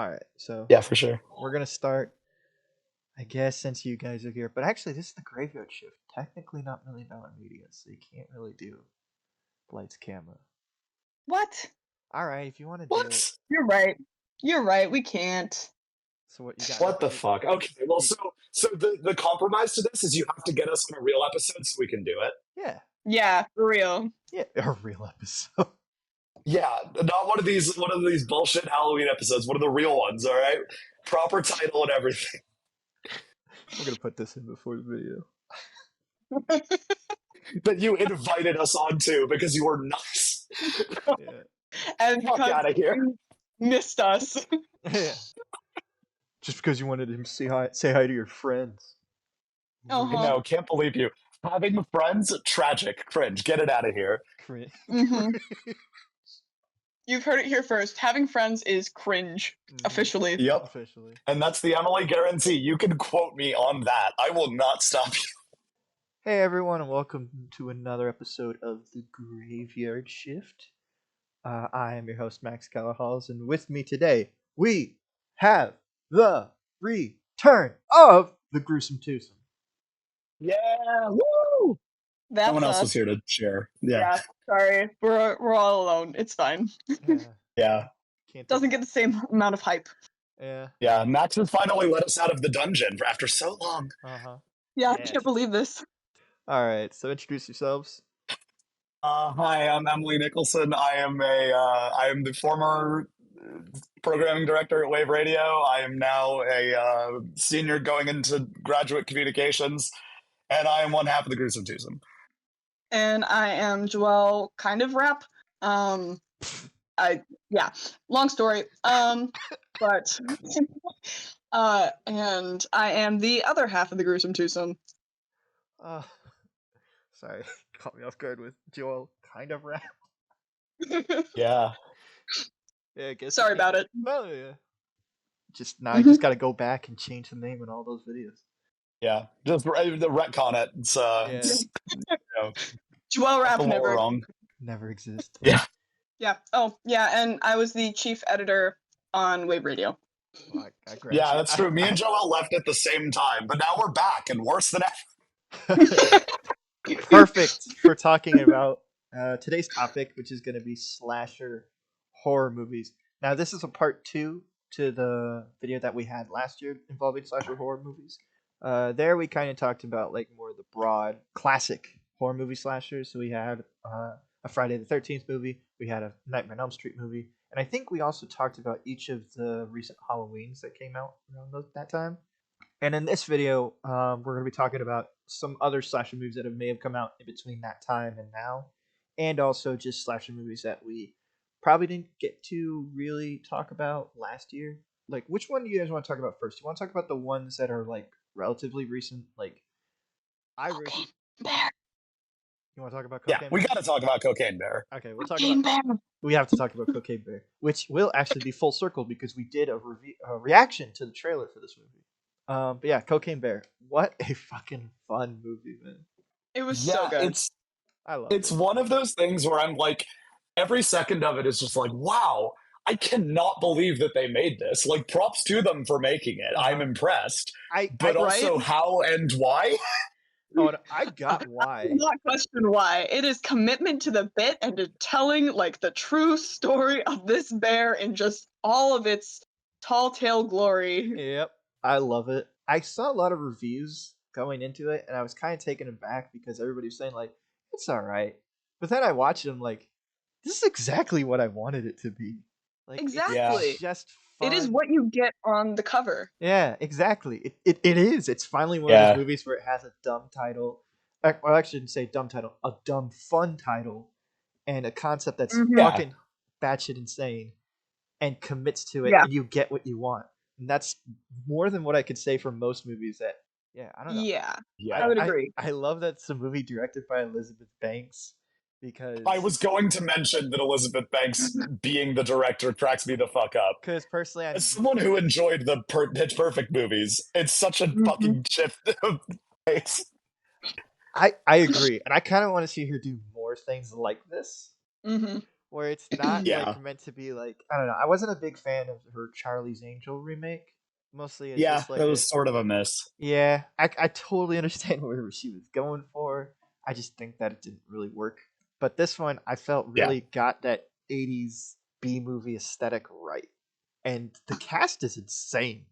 Alright, so Yeah, for sure. we're gonna start, I guess, since you guys are here. But actually, this is the graveyard shift. Technically not $1 Million Media, so you can't really do lights, camera. What? Alright, if you want to do it. What? You're right. You're right. We can't. So what you got? What the fuck? Okay, well, you- so the compromise to this is you have to get us on a real episode so we can do it. Yeah, Yeah, for real. yeah, a real episode. Yeah, not one of these bullshit Halloween episodes. One of the real ones. All right, proper title and everything. We're gonna put this in before the video. That you invited us onto because you were nice. Yeah, And Fuck because outta here. you missed us. yeah. Just because you wanted him to say hi to your friends. Uh-huh. No, can't believe you. Having friends, tragic, cringe. Get it out of here. Cringe. Mhm. You've heard it here first. Having friends is cringe, officially. Yep. Officially. And that's the Emily guarantee. You can quote me on that. I will not stop you. Hey everyone, and welcome to another episode of the Graveyard Shift. I am your host Max Callahals, and with me today we have the return of the Gruesome Twosome. Yeah, woo! That's Someone else us. was here to share. Yeah. Yeah, sorry. We're all alone. It's fine. Yeah. Can't Doesn't get the same amount of hype. Yeah. Yeah. Max has finally let us out of the dungeon after so long. Uh-huh. Yeah, I Yes. can't believe this. Alright, so introduce yourselves. Hi, I'm Emily Nicholson. I am the former programming director at Wave Radio. I am now a senior going into graduate communications, and I am one half of the Gruesome Twosome. And I am Joelle, kind of rap. Long story. But and I am the other half of the Gruesome Twosome. Sorry, caught me off guard with Joelle kind of rap. Yeah. Yeah, I guess. Sorry about it. No, yeah. Just now, you just gotta go back and change the name in all those videos. Yeah, just the retcon it. It's Joelle rap never never exist. Yeah. Yeah. Oh, yeah, and I was the chief editor on Wave Radio. Well, yeah, that's true. Me and Joelle left at the same time, but now we're back and worse than ever. Perfect for talking about today's topic, which is going to be slasher horror movies. Now, this is a part 2 to the video that we had last year involving slasher horror movies. There we kind of talked about like more of the broad classic horror movie slashers. So we had a Friday the 13th movie, we had a Nightmare on Elm Street movie, and I think we also talked about each of the recent Halloweens that came out around that time. And in this video, we're going to be talking about some other slasher movies that may have come out in between that time and now, and also just slasher movies that we probably didn't get to really talk about last year. Like, which one do you guys want to talk about first? You want to talk about the ones that are like relatively recent? Like, Cocaine Bear. You want to talk about Cocaine Bear? Yeah, we got to talk about Cocaine Bear. Okay, we'll talk about. We have to talk about Cocaine Bear, which will actually be full circle because we did a reaction to the trailer for this movie. But yeah, Cocaine Bear. What a fucking fun movie, man. It was so good. I love it. One of those things where I'm like, every second of it is just like, wow, I cannot believe that they made this. Like, props to them for making it. I'm impressed. But also, how and why? Oh, and I got why. I do not question why. It is commitment to the bit and to telling like the true story of this bear in just all of its tall tale glory. Yep, I love it. I saw a lot of reviews going into it, and I was kind of taken aback because everybody was saying like it's all right, but then I watched it, I'm like, this is exactly what I wanted it to be. Like, exactly. It's just fun. It is what you get on the cover. Yeah, exactly. It is. It's finally one of those movies where it has a dumb title. Well, I shouldn't say dumb title. A dumb fun title, and a concept that's fucking batshit insane, and commits to it, and you get what you want. And that's more than what I could say for most movies. That I don't know. Yeah, I would agree. I love that it's a movie directed by Elizabeth Banks. Because I was going to mention that Elizabeth Banks being the director cracks me the fuck up. Because personally, as someone who enjoyed the Pitch Perfect movies, it's such a fucking shift of pace. I agree, and I kind of want to see her do more things like this. where it's not Yeah. like meant to be like, I don't know. I wasn't a big fan of her Charlie's Angel remake. Mostly it's Yeah, just like it was sort of a miss. yeah, I totally understand where she was going for. I just think that it didn't really work. But this one I felt Yeah. really got that 80s B movie aesthetic right. And the cast is insane.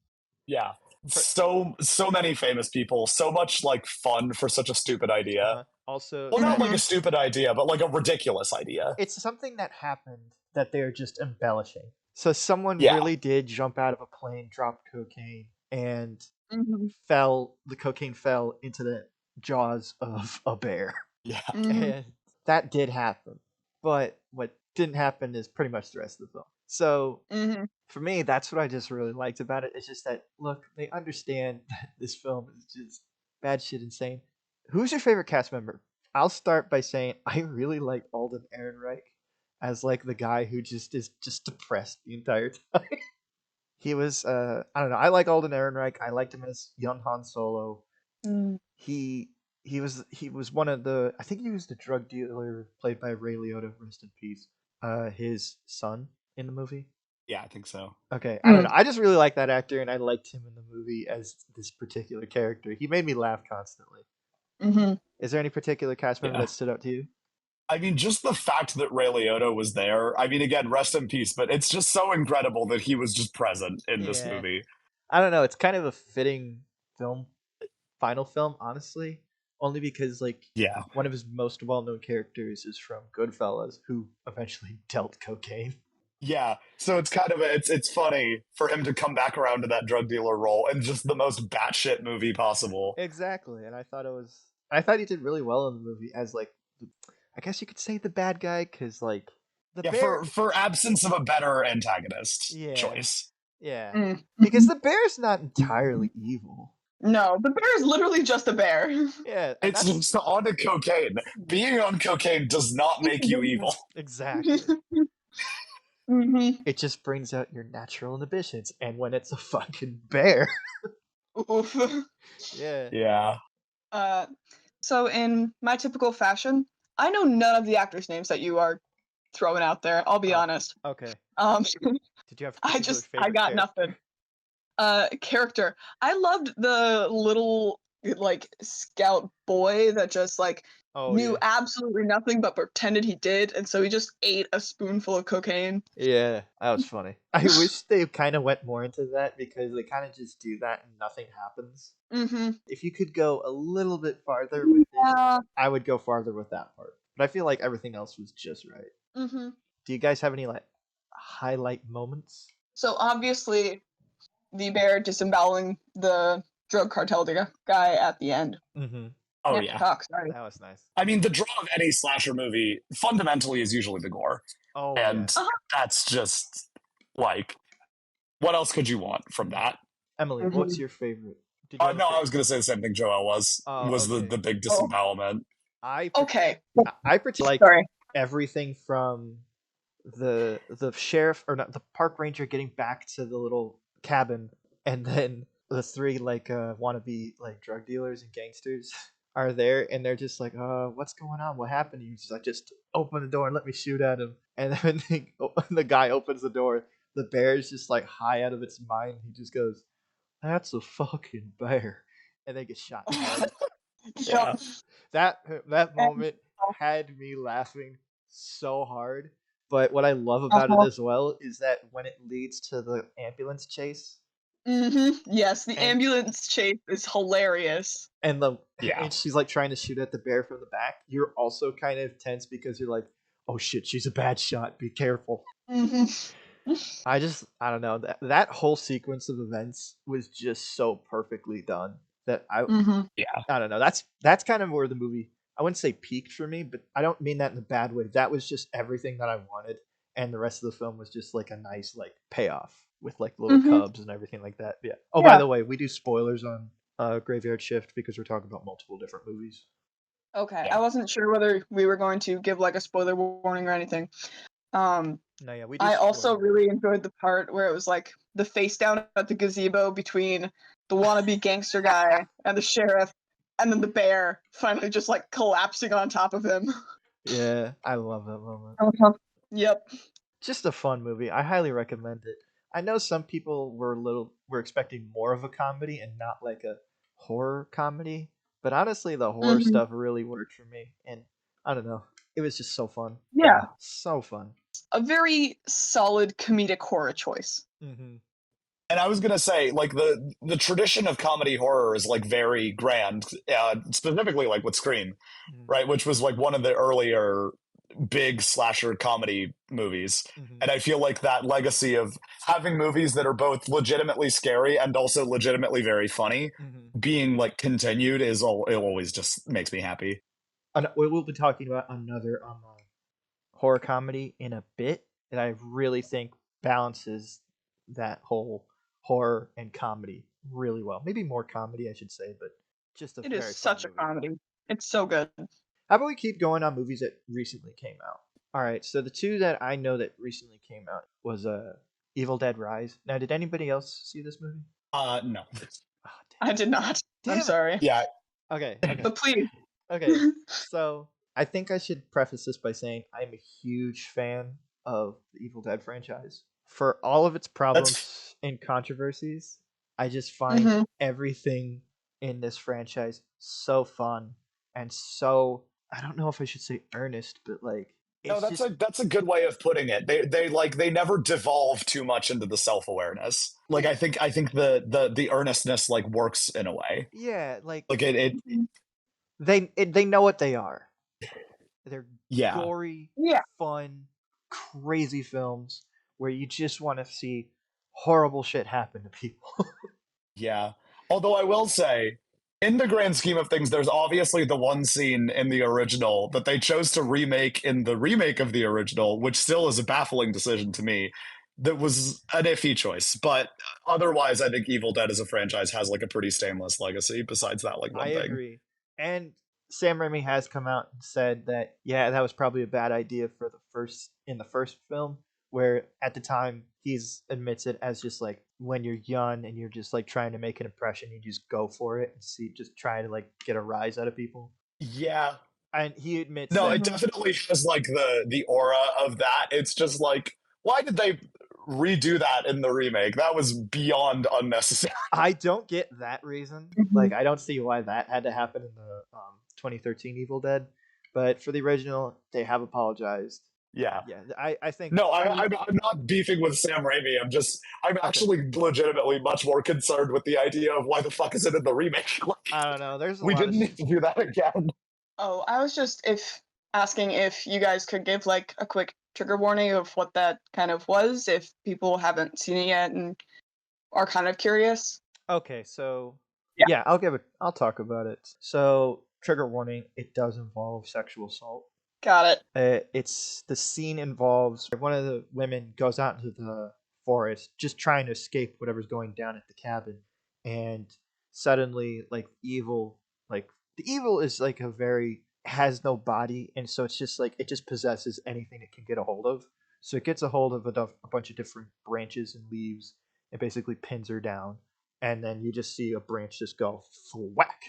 Yeah. For, So many famous people, so much like fun for such a stupid idea. Also, Well, not that like a stupid idea, but like a ridiculous idea. it's something that happened that they're just embellishing. So someone Yeah. really did jump out of a plane, drop cocaine, and Mhm. the cocaine fell into the jaws of a bear. Yeah. Mhm. And that did happen. But what didn't happen is pretty much the rest of the film. So Mhm. for me, that's what I just really liked about it. It's just that, look, they understand that this film is just bad shit insane. Who's your favorite cast member? I'll start by saying I really like Alden Ehrenreich as like the guy who just is just depressed the entire time. He was I don't know, I like Alden Ehrenreich. I liked him as young Han Solo. Mm. He he was one of the, I think he was the drug dealer played by Ray Liotta, rest in peace. His son in the movie. Yeah, I think so. Okay, I don't know. I just really like that actor, and I liked him in the movie as this particular character. He made me laugh constantly. Mhm. Is there any particular cast member Yeah. that stood out to you? I mean, just the fact that Ray Liotta was there. I mean, again, rest in peace, but it's just so incredible that he was just present in this Yeah. movie. I don't know. It's kind of a fitting final film, honestly. Only because, like, Yeah. one of his most well known characters is from Goodfellas, who eventually dealt cocaine. Yeah, so it's kind of it's funny for him to come back around to that drug dealer role in just the most batshit movie possible. Exactly, and I thought he did really well in the movie as like, I guess you could say the bad guy, because like the Yeah, bear. for absence of a better antagonist Yeah, choice. yeah, Mm. because the bear's not entirely evil. No, the bear is literally just a bear. Yeah, and It's that's just on to cocaine. Being on cocaine does not make you evil. exactly. Mhm. It just brings out your natural inhibitions, and when it's a fucking bear, Oof. yeah. Yeah. Uh, so in my typical fashion, I know none of the actors' names that you are throwing out there. I'll be Oh, honest. okay. Um, Did you have a I particular I favorite got character? nothing. Character. I loved the little like scout boy that just like Oh knew yeah, absolutely nothing but pretended he did, and so he just ate a spoonful of cocaine. yeah. That was funny. I wish they kind of went more into that because they kind of just do that and nothing happens. Mm-hmm. If you could go a little bit farther with it, Yeah. I would go farther with that part. But I feel like everything else was just right. Mm-hmm. Do you guys have any like highlight moments? So obviously, the bear disemboweling the drug cartel guy at the end. Mm-hmm. Oh Can't yeah. talk, sorry. That was nice. I mean, the draw of any slasher movie fundamentally is usually the gore. Oh And yeah. that's just like, what else could you want from that? Emily, Mhm. what's your favorite? Did you have a No, I favorite? was going to say the same thing Joelle was Oh, okay. the big Oh. disembowelment. I Okay. particularly like Sorry. everything from the sheriff, or not, the park ranger getting back to the little cabin, and then the three like wannabe like drug dealers and gangsters are there, and they're just like, what's going on? What happened? He's just like, just open the door and let me shoot at him. And then the guy opens the door, the bear is just like high out of its mind. He just goes, "That's a fucking bear," and they get shot in the head. Yeah. That moment had me laughing so hard. But what I love about it as well is that when it leads to the ambulance chase Mm-hmm. Yes, the And- ambulance chase is hilarious. and Yeah. and she's like trying to shoot at the bear from the back, you're also kind of tense because you're like, oh shit, she's a bad shot. Be careful. Mm-hmm. I don't know, that whole sequence of events was just so perfectly done that Mm-hmm. I don't know. That's kind of where the movie, I wouldn't say peaked for me, but I don't mean that in a bad way. That was just everything that I wanted, and the rest of the film was just like a nice like payoff with like little Mhm. cubs and everything like that. Yeah. Oh, by Yeah. the way, we do spoilers on Graveyard Shift because we're talking about multiple different movies. Okay, Yeah. I wasn't sure whether we were going to give like a spoiler warning or anything. No, yeah, we do. I also spoilers. really enjoyed the part where it was like the face down at the gazebo between the wannabe gangster guy and the sheriff, and then the bear finally just like collapsing on top of him. Yeah, I love that moment. Yep. Just a fun movie. I highly recommend it. I know some people were expecting more of a comedy and not like a horror comedy, but honestly, the horror Mhm. stuff really worked for me, and I don't know, it was just so fun, Yeah. so fun. A very solid comedic horror choice. Mm-hmm. And I was gonna say, like the tradition of comedy horror is like very grand, specifically like with Scream, Mm-hmm. right? Which was like one of the earlier big slasher comedy movies. Mm-hmm. And I feel like that legacy of having movies that are both legitimately scary and also legitimately very funny Mm-hmm. being like continued is it always just makes me happy. We'll be talking about another horror comedy in a bit that I really think balances that whole horror and comedy really well. Maybe more comedy, I should say, but just a It very is fun such a movie. comedy. It's so good. How about we keep going on movies that recently came out? All right, so the two that I know that recently came out was Evil Dead Rise. Now, did anybody else see this movie? No. Oh, I did not. Damn I'm it. sorry. Yeah. Okay, okay. But please. Okay, so I think I should preface this by saying I'm a huge fan of the Evil Dead franchise. For all of its problems and controversies, I just find Mhm. everything in this franchise so fun and so, I don't know if I should say earnest, but like No, it's just that's a good way of putting it. They never devolve too much into the self-awareness. Like yeah, I think the earnestness like works in a way. yeah, like Like it Mhm. they know what they are. They're yeah. gory, Yeah. fun, crazy films where you just want to see horrible shit happen to people. Yeah. Although I will say, in the grand scheme of things, there's obviously the one scene in the original that they chose to remake in the remake of the original, which still is a baffling decision to me. That was an iffy choice. But otherwise, I think Evil Dead as a franchise has like a pretty stainless legacy, besides that like I one thing. agree. And Sam Raimi has come out and said that yeah, that was probably a bad idea for the first film, where at the time he's admits it as just like when you're young and you're just like trying to make an impression, you just go for it and see just try to like get a rise out of people. Yeah. And he admits No, that it Mhm. definitely has like the aura of that. It's just like, why did they redo that in the remake? That was beyond unnecessary. I don't get that reason. Like, Mhm. I don't see why that had to happen in the 2013 Evil Dead. But for the original, they have apologized. Yeah. Yeah, I think. No, I'm not beefing with Sam Raimi. I'm Okay. actually legitimately much more concerned with the idea of why the fuck is it in the remake? Like, I don't know. There's a we lot of. didn't need to do that again. Oh, I was just asking if you guys could give like a quick trigger warning of what that kind of was, if people haven't seen it yet and are kind of curious. Okay, so. Yeah. Yeah, I'll talk about it. So, trigger warning, it does involve sexual assault. Got it. It's the scene involves one of the women goes out into the forest just trying to escape whatever's going down at the cabin, and suddenly like the evil is like a very has no body, and so it's just like it just possesses anything it can get a hold of. So it gets a hold of a bunch of different branches and leaves and basically pins her down, and then you just see a branch just go whack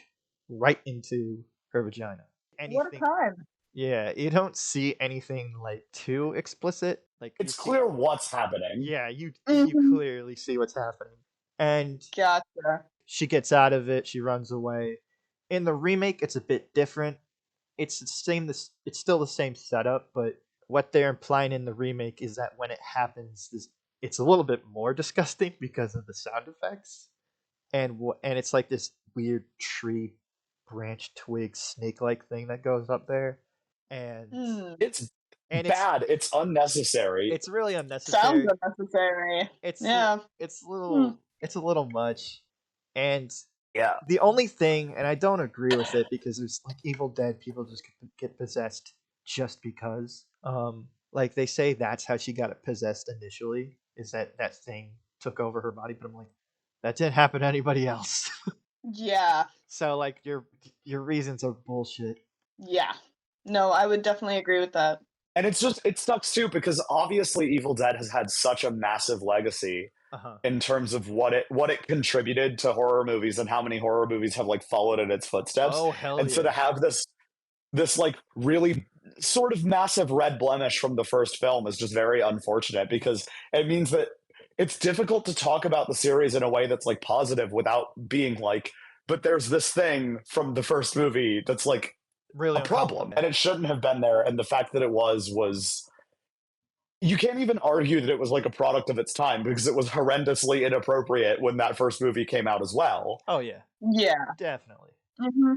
right into her vagina. What a Anything crime. yeah, you don't see anything like too explicit. Like you It's see, clear what's happening. yeah, you Mhm. clearly see what's happening, and Gotcha. she gets out of it. She runs away. In the remake, it's a bit different. It's the same. It's still the same setup, but what they're implying in the remake is that when it happens, it's a little bit more disgusting because of the sound effects, and it's like this weird tree branch twig snake like thing that goes up there, and Hmm. It's and bad. It's unnecessary. it's really Sounds unnecessary. unnecessary. It's Yeah. Hmm. it's a little much, and Yeah. the only thing, and I don't agree with it because there's like Evil Dead, people just get possessed just because. Like they say that's how she got it possessed initially, is that thing took over her body, but I'm like, that didn't happen to anybody else. Yeah. So like your reasons are bullshit. Yeah. No, I would definitely agree with that. And it sucks too because obviously Evil Dead has had such a massive legacy Uh huh. in terms of what it contributed to horror movies and how many horror movies have like followed in its footsteps. Oh hell And so to yeah. have this like really sort of massive red blemish from the first film is just very unfortunate because it means that it's difficult to talk about the series in a way that's like positive without being like, but there's this thing from the first movie that's like Really a problem and it shouldn't have been there. And the fact that it was you can't even argue that it was like a product of its time because it was horrendously inappropriate when that first movie came out as well. Oh yeah, Yeah. definitely. hmm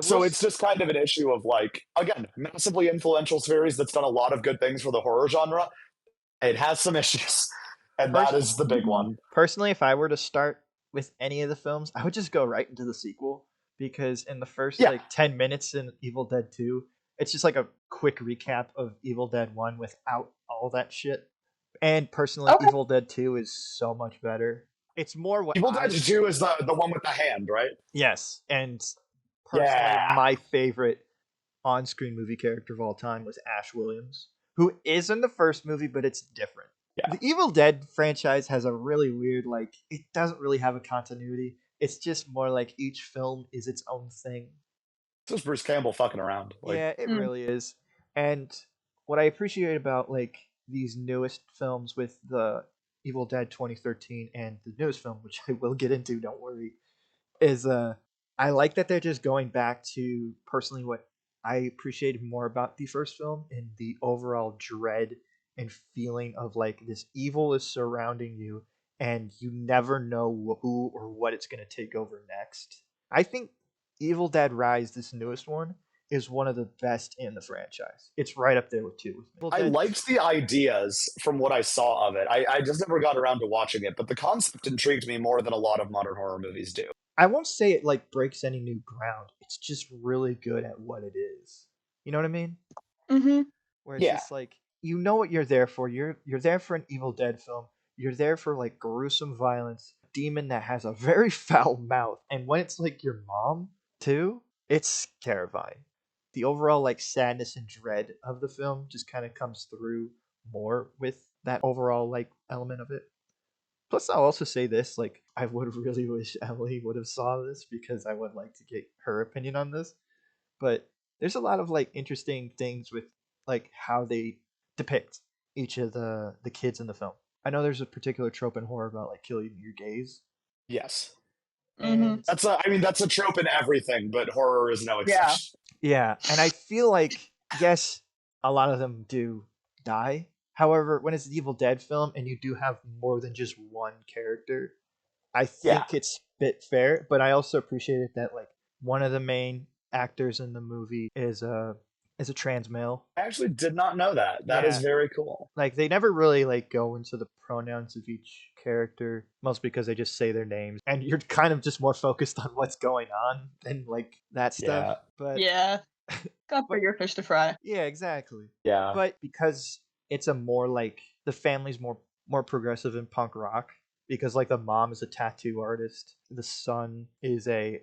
So it's just kind of an issue of like, again, massively influential series that's done a lot of good things for the horror genre. It has some issues, and that is the big one. Personally, if I were to start with any of the films, I would just go right into the sequel because in the first Yeah. like 10 minutes in Evil Dead 2, it's just like a quick recap of Evil Dead 1 without all that shit. And personally, Okay. Evil Dead 2 is so much better. It's more what Evil I Dead 2 is the one with the hand, right? Yes, and personally, my favorite on-screen movie character of all time was Ash Williams, who is in the first movie, but it's different. Yeah. The Evil Dead franchise has a really weird, like, it doesn't really have a continuity. It's just more like each film is its own thing. This is Bruce Campbell fucking around. Like, Yeah, it really is. And what I appreciate about like these newest films with the Evil Dead 2013 and the newest film, which I will get into, don't worry, is I like that they're just going back to personally what I appreciated more about the first film and the overall dread and feeling of like this evil is surrounding you and you never know who or what it's going to take over next. I think Evil Dead Rise, this newest one, is one of the best in the franchise. It's right up there with 2 with me. Evil I Dead- liked the ideas from what I saw of it. I just never got around to watching it, but the concept intrigued me more than a lot of modern horror movies do. I won't say it like breaks any new ground. It's just really good at what it is. You know what I mean? hmm Where it's Yeah. just like you know what you're there for. You're there for an Evil Dead film. You're there for like gruesome violence, demon that has a very foul mouth, and when it's like your mom too, it's terrifying. The overall like sadness and dread of the film just kind of comes through more with that overall like element of it. Plus, I'll also say this: like, I would really wish Emily would have saw this because I would like to get her opinion on this. But there's a lot of like interesting things with like how they depict each of the kids in the film. I know there's a particular trope in horror about like killing your gaze. Yes. And That's a trope in everything, but horror is no Yeah. exception. yeah, and I feel like yes, a lot of them do die. However, when it's an Evil Dead film and you do have more than just one character, I think it's a bit fair. But I also appreciated that like one of the main actors in the movie is a trans male. I actually did not know that. That is Yeah. very cool. Like they never really like go into the pronouns of each character, mostly because they just say their names, and you're kind of just more focused on what's going on than like that stuff. Yeah. But Yeah. Got bigger fish to fry. yeah, exactly. Yeah. But because it's a more like the family's more progressive in punk rock because like the mom is a tattoo artist, the son is a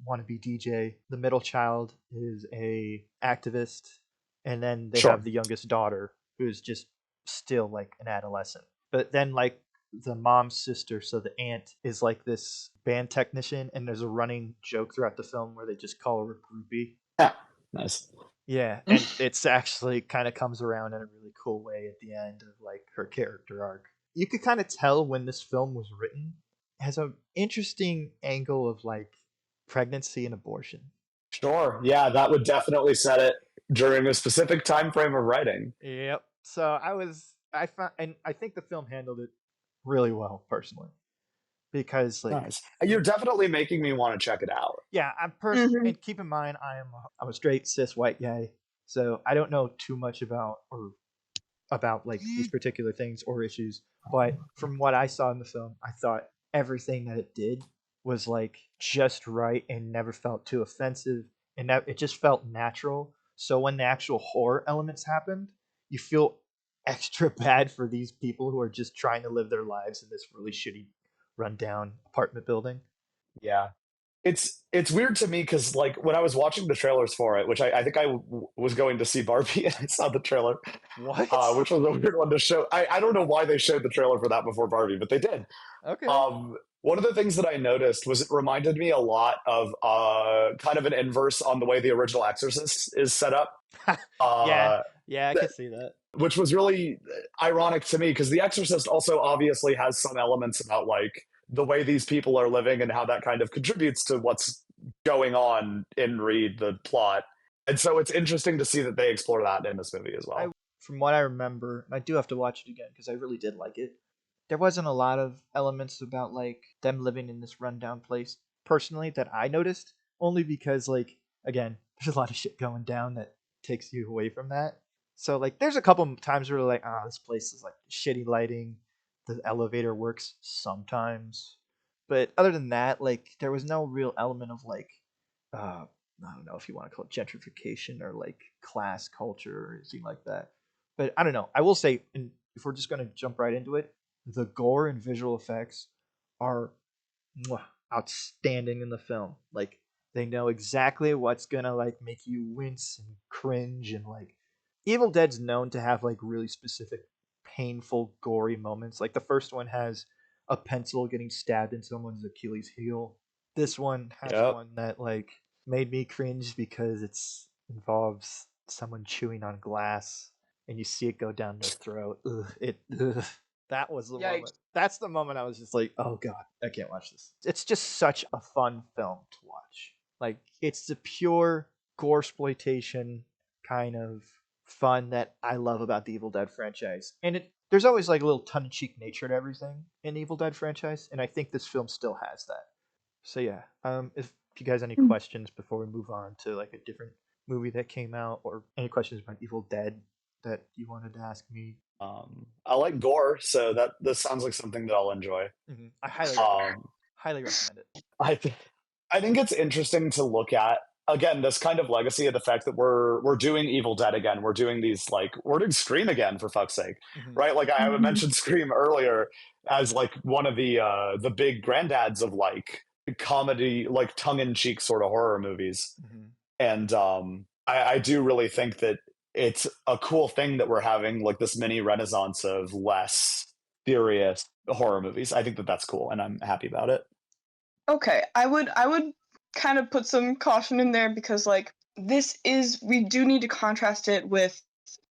wannabe DJ, the middle child is a activist, and then they Sure. have the youngest daughter who's just still like an adolescent. But then like the mom's sister, so the aunt, is like this band technician, and there's a running joke throughout the film where they just call her a groupie. Nice. Yeah, and it's actually kind of comes around in a really cool way at the end of like her character arc. You could kind of tell when this film was written. It has an interesting angle of like pregnancy and abortion. Sure. Yeah, that would definitely set it during a specific time frame of writing. Yep. So I found, and I think the film handled it really well personally, because like Nice. You're definitely making me want to check it out. yeah, and keep in mind I'm a straight cis white guy, so I don't know too much about like these particular things or issues. But from what I saw in the film, I thought everything that it did was like just right and never felt too offensive, and that it just felt natural. So when the actual horror elements happened, you feel extra bad for these people who are just trying to live their lives in this really shitty, rundown apartment building. Yeah. It's weird to me because like when I was watching the trailers for it, which I think was going to see Barbie and I saw the trailer, What? which was a weird one to show. I don't know why they showed the trailer for that before Barbie, but they did. Okay. One of the things that I noticed was it reminded me a lot of kind of an inverse on the way the original Exorcist is set up. Yeah, Uh, yeah, I that, could see that. which was really ironic to me because the Exorcist also obviously has some elements about like the way these people are living and how that kind of contributes to what's going on in Reed, the plot. And so it's interesting to see that they explore that in this movie as I, well. from what I remember, and I do have to watch it again because I really did like it. There wasn't a lot of elements about like them living in this rundown place personally that I noticed. Only because like again, there's a lot of shit going down that takes you away from that. So like, there's a couple times where like, ah, this place is like shitty lighting. The elevator works sometimes, but other than that, like, there was no real element of like, I don't know if you want to call it gentrification or like class culture or anything like that. But I don't know. I will say, and if we're just going to jump right into it, the gore and visual effects are mwah, outstanding in the film. Like, they know exactly what's gonna like make you wince and cringe, and like Evil Dead's known to have like really specific painful gory moments. Like the first one has a pencil getting stabbed in someone's Achilles heel. This one has Yep. one that like made me cringe because it's involves someone chewing on glass and you see it go down their throat. Ugh. That was the Yikes. moment. That's the moment I was just like, oh god, I can't watch this. It's just such a fun film to watch. Like, it's the pure gore exploitation kind of fun that I love about the Evil Dead franchise. And there's always like a little tongue-in-cheek nature to everything in the Evil Dead franchise, and I think this film still has that. So yeah, if you guys have any questions before we move on to like a different movie that came out, or any questions about Evil Dead that you wanted to ask me, I like gore, so that this sounds like something that I'll enjoy. I highly recommend it. I th- I think it's interesting to look at again this kind of legacy of the fact that we're doing Evil Dead again. We're doing these like we're doing Scream again for fuck's sake, right? Like I mentioned Scream earlier as like one of the big granddads of like comedy, like tongue in cheek sort of horror movies. And I do really think that it's a cool thing that we're having like this mini renaissance of less serious horror movies. I think that that's cool, and I'm happy about it. Okay, I would kind of put some caution in there because like we do need to contrast it with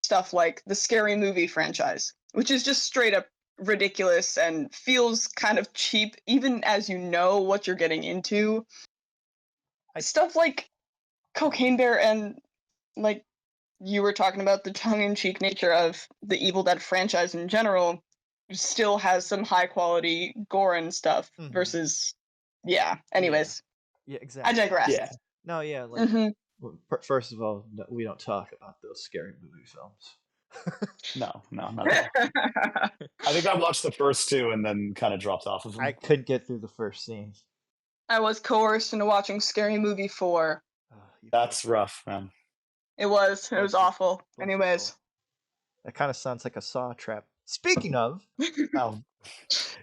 stuff like the Scary Movie franchise, which is just straight up ridiculous and feels kind of cheap even as you know what you're getting into. Stuff like Cocaine Bear and like you were talking about the tongue-in-cheek nature of the Evil Dead franchise in general still has some high quality gore and stuff versus anyways. Yeah, I exactly. digress. Yeah. No, yeah, like well, first of all, no, we don't talk about those scary movie films. No, not at all. I think I watched the first two and then kind of dropped off of them. I couldn't get through the first scene. I was coerced into watching Scary Movie 4. That's rough, man. It was awful. Anyways. That kind of sounds like a saw trap. Speaking of, Oh,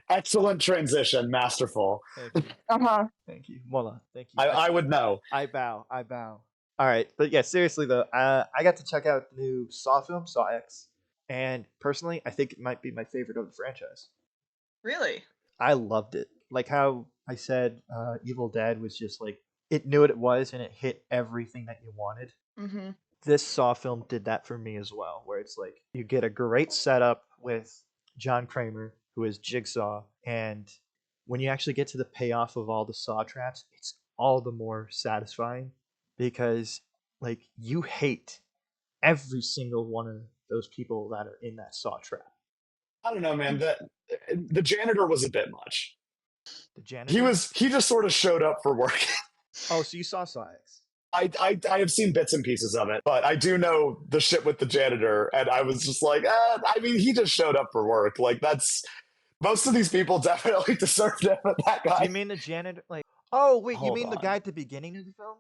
excellent transition, masterful. thank you. Thank you. Mola, thank you. I would know. I bow. All right, but yeah, seriously though, I got to check out the new Saw film, Saw X, and personally, I think it might be my favorite of the franchise. Really? I loved it. Like how I said, Evil Dead was just like, it knew what it was and it hit everything that you wanted. This Saw film did that for me as well, where it's like you get a great setup with John Kramer, who is Jigsaw, and when you actually get to the payoff of all the Saw traps, it's all the more satisfying because like you hate every single one of those people that are in that Saw trap. I don't know, man. The janitor was a bit much. The janitor. He just sort of showed up for work. Oh, so you saw Saw X? I have seen bits and pieces of it, but I do know the shit with the janitor, and I was just like, I mean, he just showed up for work. Like that's most of these people definitely deserved it, but that guy. You mean the janitor? Like, oh wait, you Hold mean the on. guy at the beginning of the film?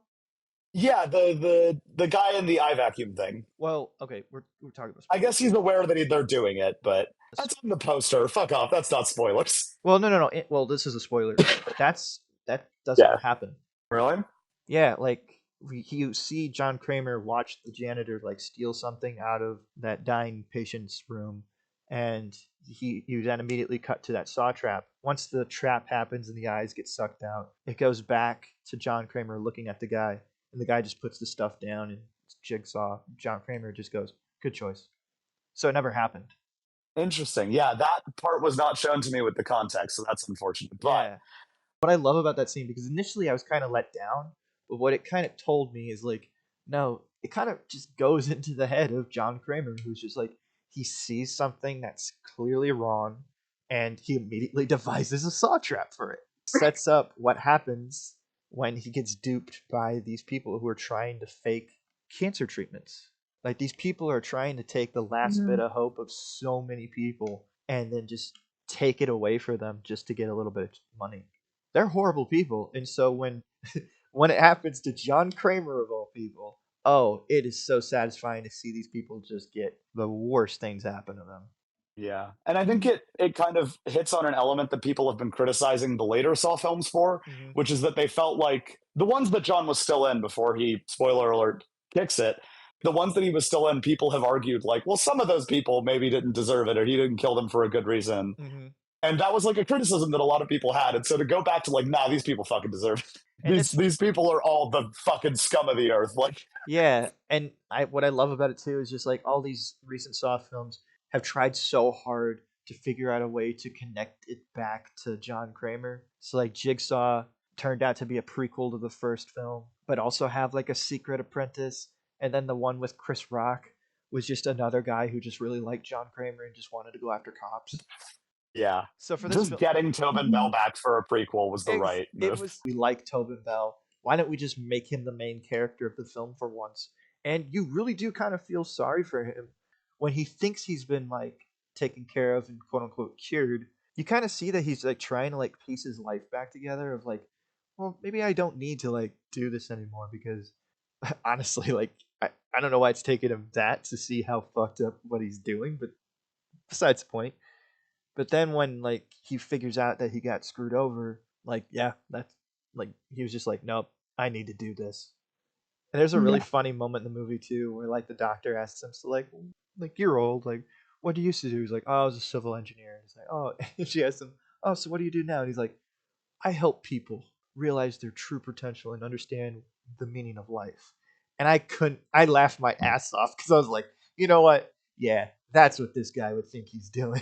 Yeah, the guy in the eye vacuum thing. Well, okay, we're talking about. I guess he's aware that they're doing it, but that's on the poster. Fuck off. That's not spoilers. Well, no. Well, this is a spoiler. That doesn't happen. Really? Yeah, like you see John Kramer watch the janitor like steal something out of that dying patient's room, and you then immediately cut to that saw trap. Once the trap happens and the eyes get sucked out, it goes back to John Kramer looking at the guy, and the guy just puts the stuff down and Jigsaw. John Kramer just goes, "Good choice." So it never happened. Interesting. Yeah, that part was not shown to me with the context, so that's unfortunate. But Yeah. What I love about that scene, because initially I was kind of let down, but what it kind of told me is like, no, it kind of just goes into the head of John Kramer, who's just like, he sees something that's clearly wrong, and he immediately devises a saw trap for it. Sets up what happens when he gets duped by these people who are trying to fake cancer treatments. Like, these people are trying to take the last bit of hope of so many people and then just take it away for them just to get a little bit of money. They're horrible people, and so when when it happens to John Kramer of all people, oh, it is so satisfying to see these people just get the worst things happen to them. yeah, and I think it kind of hits on an element that people have been criticizing the later Saw films for, Mm-hmm. which is that they felt like the ones that John was still in before he, spoiler alert, kicks it. The ones that he was still in, people have argued like, well, some of those people maybe didn't deserve it, or he didn't kill them for a good reason. Mm-hmm. And that was like a criticism that a lot of people had. And so to go back to like, nah, these people fucking deserve it. And These people are all the fucking scum of the earth. Like, yeah, and what I love about it too is just like all these recent Saw films have tried so hard to figure out a way to connect it back to John Kramer. So like Jigsaw turned out to be a prequel to the first film, but also have like a secret apprentice, and then the one with Chris Rock was just another guy who just really liked John Kramer and just wanted to go after cops. yeah. So for this Just film, getting Tobin Bell back for a prequel was the right move. we like Tobin Bell. Why don't we just make him the main character of the film for once? And you really do kind of feel sorry for him when he thinks he's been like taken care of and quote unquote cured. You kind of see that he's like trying to like piece his life back together of like, well, maybe I don't need to like do this anymore because honestly, like I don't know why it's taken him that to see how fucked up what he's doing, but besides the point. But then when like he figures out that he got screwed over, like yeah, that's like he was just like, nope, I need to do this. And there's a really funny moment in the movie too, where like the doctor asks him, so like you're old, like what do you used to do? He's like, oh, I was a civil engineer. And he's like, oh, and she asks him, oh, so what do you do now? And he's like, I help people realize their true potential and understand the meaning of life. And I laughed my ass off because I was like, you know what? Yeah, that's what this guy would think he's doing.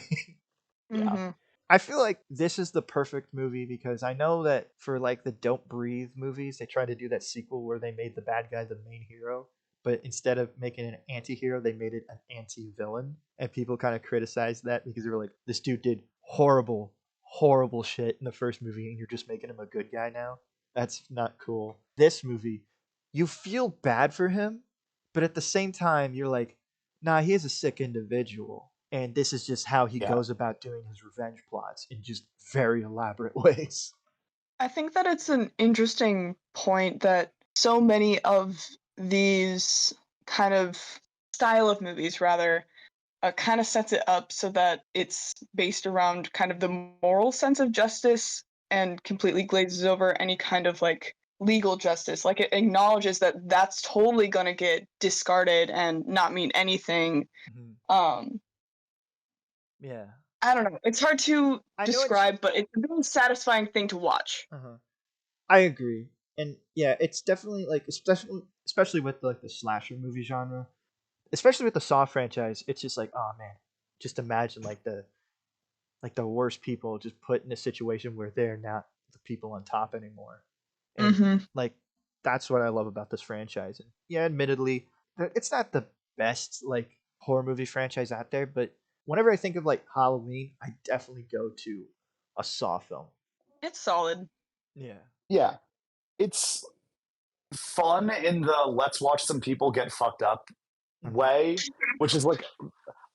Mm-hmm. I feel like this is the perfect movie because I know that for like the Don't Breathe movies, they tried to do that sequel where they made the bad guy the main hero, but instead of making an anti-hero, they made it an anti-villain. And people kind of criticized that because they were like, this dude did horrible, horrible shit in the first movie and you're just making him a good guy now. That's not cool. This movie, you feel bad for him, but at the same time, you're like, nah, he is a sick individual. And this is just how he goes about doing his revenge plots in just very elaborate ways. I think that it's an interesting point that so many of these kind of style of movies, rather, kind of sets it up so that it's based around kind of the moral sense of justice and completely glazes over any kind of like legal justice. Like it acknowledges that that's totally going to get discarded and not mean anything. Mm-hmm. Yeah. I don't know. It's hard to describe, but it's a really satisfying thing to watch. Uh-huh. I agree. And yeah, it's definitely like especially with like the slasher movie genre, especially with the Saw franchise, it's just like, oh man, just imagine like the worst people just put in a situation where they're not the people on top anymore. And like that's what I love about this franchise. And yeah, admittedly, it's not the best like horror movie franchise out there, but whenever I think of like Halloween, I definitely go to a Saw film. It's solid. Yeah. Yeah. It's fun in the let's watch some people get fucked up way, which is like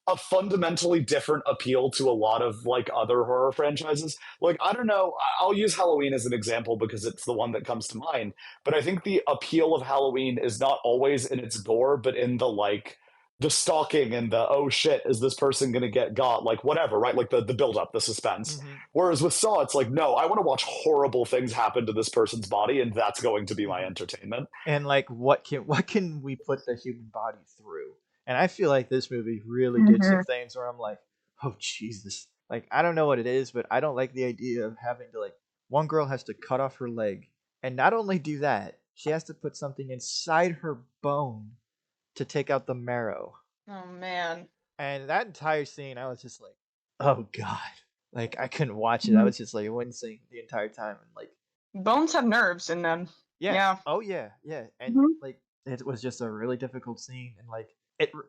a fundamentally different appeal to a lot of like other horror franchises. Like, I don't know, I'll use Halloween as an example because it's the one that comes to mind, but I think the appeal of Halloween is not always in its gore, but in the like the stalking and the oh shit, is this person gonna get got, like whatever, right? Like the build up, the suspense. Whereas with Saw, it's like, no, I want to watch horrible things happen to this person's body, and that's going to be my entertainment. And like what can we put the human body through? And I feel like this movie really did some things where I'm like, oh Jesus. Like I don't know what it is, but I don't like the idea of having to like one girl has to cut off her leg, and not only do that, she has to put something inside her bone to take out the marrow. Oh man. And that entire scene, I was just like, oh god. Like I couldn't watch it. I Mhm. was just like wincing the entire time, and like Bones have nerves in them. yeah, Yeah. oh yeah, yeah, and Mhm. like it was just a really difficult scene, and like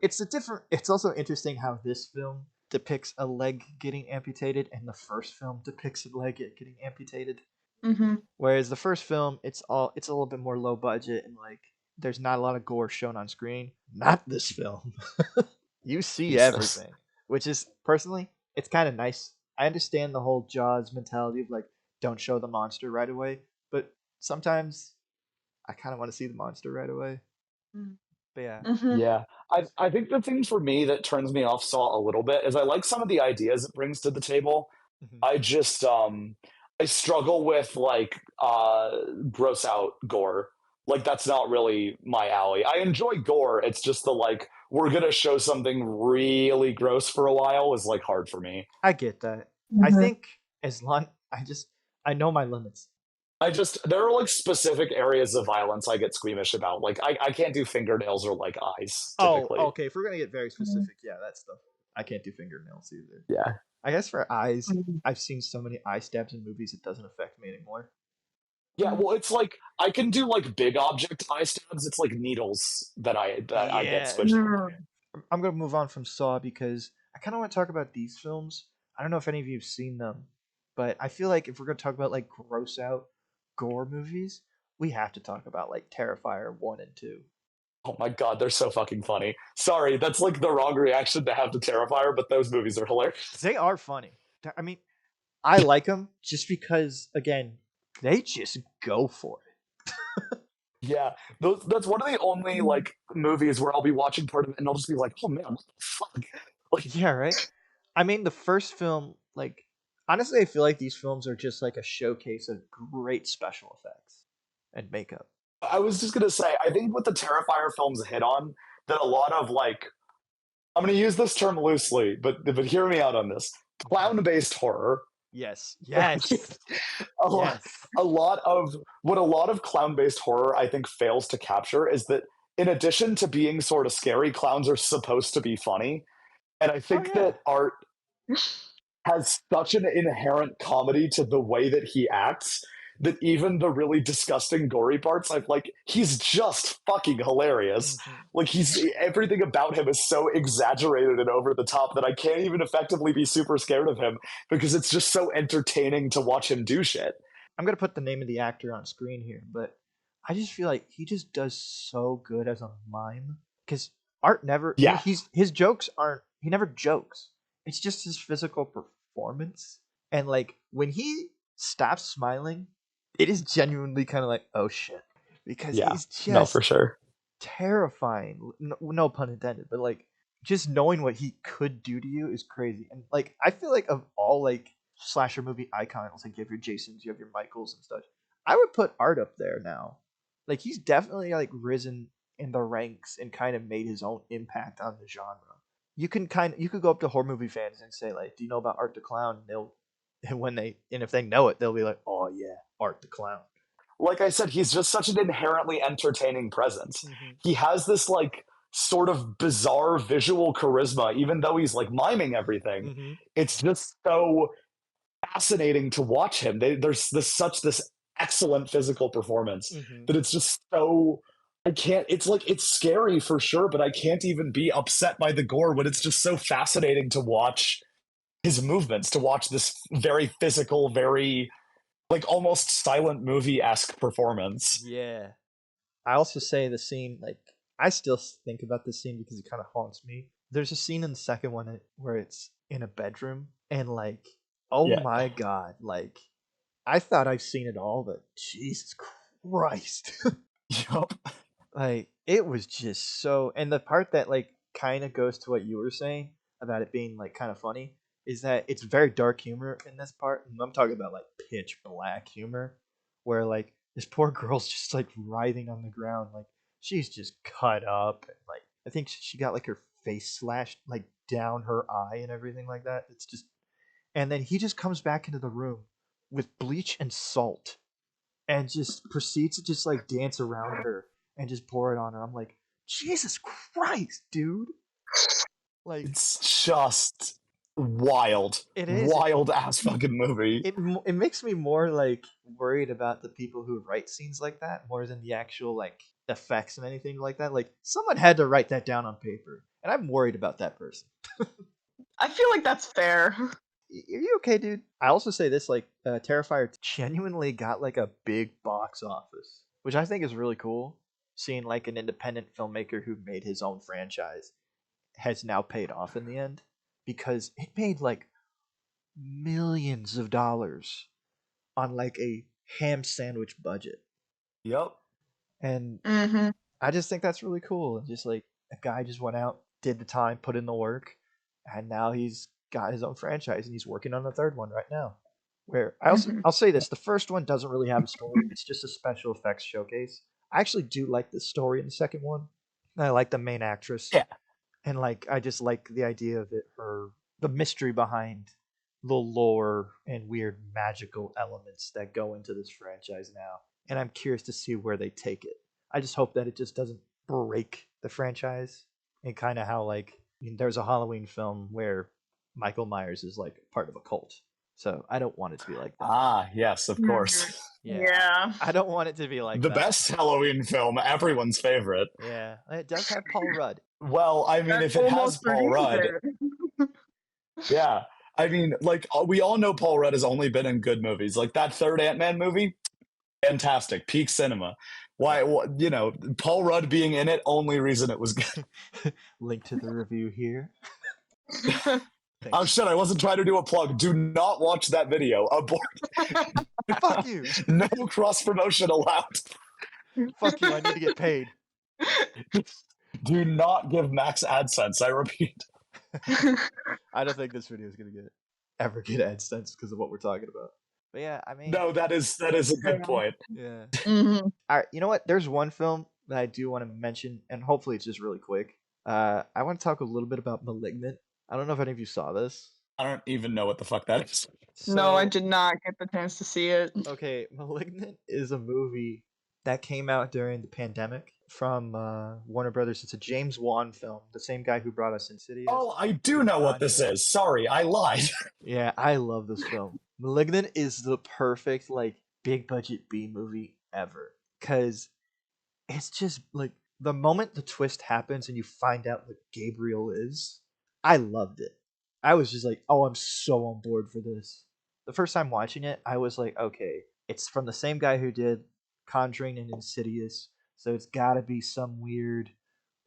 it's a different. It's also interesting how this film depicts a leg getting amputated, and the first film depicts a leg getting amputated. Mhm. Whereas the first film, it's a little bit more low budget, and like there's not a lot of gore shown on screen. Not this film. You see Jesus. everything, which is personally, it's kind of nice. I understand the whole Jaws mentality of like don't show the monster right away, but sometimes I kind of want to see the monster right away. But yeah. Mhm. Yeah. I think the thing for me that turns me off Saw a little bit is I like some of the ideas it brings to the table. Mhm. I just I struggle with like gross out gore. Like that's not really my alley. I enjoy gore. It's just the like we're gonna show something really gross for a while is like hard for me. I get that. I Mhm. think as long I know my limits. I just there are like specific areas of violence I get squeamish about. Like I can't do fingernails or like eyes Oh, typically. okay. If we're gonna get very Mhm. specific, yeah, that's stuff. I can't do fingernails either. Yeah. I guess for eyes, Mhm. I've seen so many eye stabs in movies it doesn't affect me anymore. Yeah, well, it's like I can do like big object eye stabs. It's like needles that I get Yeah. squished. Mhm. I'm gonna move on from Saw because I kind of want to talk about these films. I don't know if any of you've seen them, but I feel like if we're gonna talk about like gross out gore movies, we have to talk about like Terrifier 1 and 2. Oh my god, they're so fucking funny. Sorry, that's like the wrong reaction to have to Terrifier, but those movies are hilarious. They are funny. I mean, I like them just because again, they just go for it. Yeah, that's one of the only like movies where I'll be watching part of it and I'll just be like, oh man, what the fuck? Like, Yeah, right. I mean, the first film, like, honestly, I feel like these films are just like a showcase of great special effects and makeup. I was just gonna say, I think what the Terrifier films hit on that a lot of like I'm gonna use this term loosely, but hear me out on this. Mhm. Clown based horror. Yes, yes, a, lot, yes. a lot of what a lot of clown-based horror I think fails to capture is that in addition to being sort of scary, clowns are supposed to be funny. And I Oh think yeah. that Art has such an inherent comedy to the way that he acts that even the really disgusting gory parts I've like he's just fucking hilarious. Hmm. Like he's everything about him is so exaggerated and over the top that I can't even effectively be super scared of him because it's just so entertaining to watch him do shit. I'm gonna put the name of the actor on screen here, but I just feel like he just does so good as a mime because Art never Yeah. he's his jokes aren't he never jokes. It's just his physical performance, and like when he stops smiling, it is genuinely kind of like oh shit because Yeah. he's No, for just sure. terrifying. No pun intended, but like just knowing what he could do to you is crazy. And like I feel like of all like slasher movie icons, like you have your Jasons, you have your Michaels and stuff. I would put Art up there now. Like he's definitely like risen in the ranks and kind of made his own impact on the genre. You could go up to horror movie fans and say like, "Do you know about Art the Clown?" And they'll and if they know it, they'll be like, "Oh yeah, Art the Clown." Like I said, he's just such an inherently entertaining presence. Hmm. He has this like sort of bizarre visual charisma, even though he's like miming everything. Hmm. It's just so fascinating to watch him. There's this excellent physical performance Hmm. that it's just so I can't. It's like it's scary for sure, but I can't even be upset by the gore when it's just so fascinating to watch his movements, to watch this very physical, very like almost silent movie esque performance. Yeah. I also say the scene, like, I still think about this scene because it kind of haunts me. There's a scene in the second one where it's in a bedroom, and, like, oh Yeah. my god, like, I thought I've seen it all, but Jesus Christ. Yup. Like, it was just so. And the part that, like, kind of goes to what you were saying about it being, like, kind of funny is that it's very dark humor in this part. And I'm talking about, like, pitch black humor, where, like, this poor girl's just, like, writhing on the ground. Like, she's just cut up. And, like, I think she got, like, her face slashed, like, down her eye and everything like that. It's just, and then he just comes back into the room with bleach and salt and just proceeds to just like dance around her and just pour it on her. I'm like, Jesus Christ, dude! Like, It's just wild, it is. wild ass fucking movie. It makes me more like worried about the people who write scenes like that more than the actual like effects and anything like that. Like, someone had to write that down on paper, and I'm worried about that person. I feel like that's fair. Are you okay, dude? I also say this, like, Terrifier genuinely got like a big box office, which I think is really cool. Seeing like an independent filmmaker who made his own franchise has now paid off in the end, because it made like millions of dollars on like a ham sandwich budget. Yep. And Mm-hmm. I just think that's really cool. And just like a guy just went out, did the time, put in the work, and now he's got his own franchise and he's working on the third one right now. Where I'll say this, the first one doesn't really have a story. It's just a special effects showcase. I actually do like the story in the second one. I like the main actress. Yeah. And like I just like the idea of it, the mystery behind the lore and weird magical elements that go into this franchise now. And I'm curious to see where they take it. I just hope that it just doesn't break the franchise, and kind of how like there's a Halloween film where Michael Myers is like part of a cult. So I don't want it to be like that. Ah, yes, of course. Yeah. I don't want it to be like The that. best Halloween film, everyone's favorite. Yeah, it does have Paul Rudd. Well, I mean, That's if it has almost Paul Rudd, it. yeah. I mean, like, we all know Paul Rudd has only been in good movies. Like, that third Ant-Man movie, fantastic, peak cinema. Why, you know, Paul Rudd being in it, only reason it was good. Link to the review here. Oh shit, I wasn't trying to do a plug. Do not watch that video. Abort. Fuck you. No cross-promotion allowed. Fuck you, I need to get paid. Do not give Max AdSense, I repeat. I don't think this video is going to ever get AdSense because of what we're talking about. But yeah, I mean... No, that is a good point. Yeah. Mm-hmm. All right, you know what? There's one film that I do want to mention, and hopefully it's just really quick. I want to talk a little bit about Malignant. I don't know if any of you saw this. I don't even know what the fuck that is. No, I did not get the chance to see it. Okay, Malignant is a movie that came out during the pandemic from Warner Brothers. It's a James Wan film, the same guy who brought us Insidious. Oh, I do know what this is. Sorry, I lied. Yeah, I love this film. Malignant is the perfect like big budget B movie ever, because it's just like the moment the twist happens and you find out what Gabriel is, I loved it. I was just like, oh, I'm so on board for this. The first time watching it, I was like, okay, it's from the same guy who did Conjuring and Insidious, so it's gotta be some weird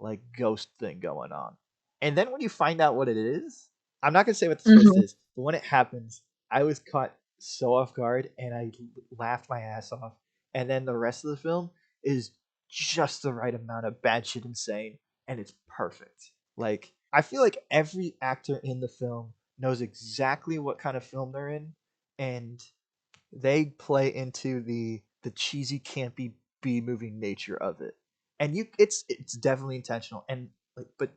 like ghost thing going on. And then when you find out what it is, I'm not gonna say what the twist is, but when it happens, I was caught so off guard and I laughed my ass off. And then the rest of the film is just the right amount of bad shit insane, and it's perfect. Like, I feel like every actor in the film knows exactly what kind of film they're in, and they play into the cheesy, campy B movie nature of it. And it's definitely intentional, and like, but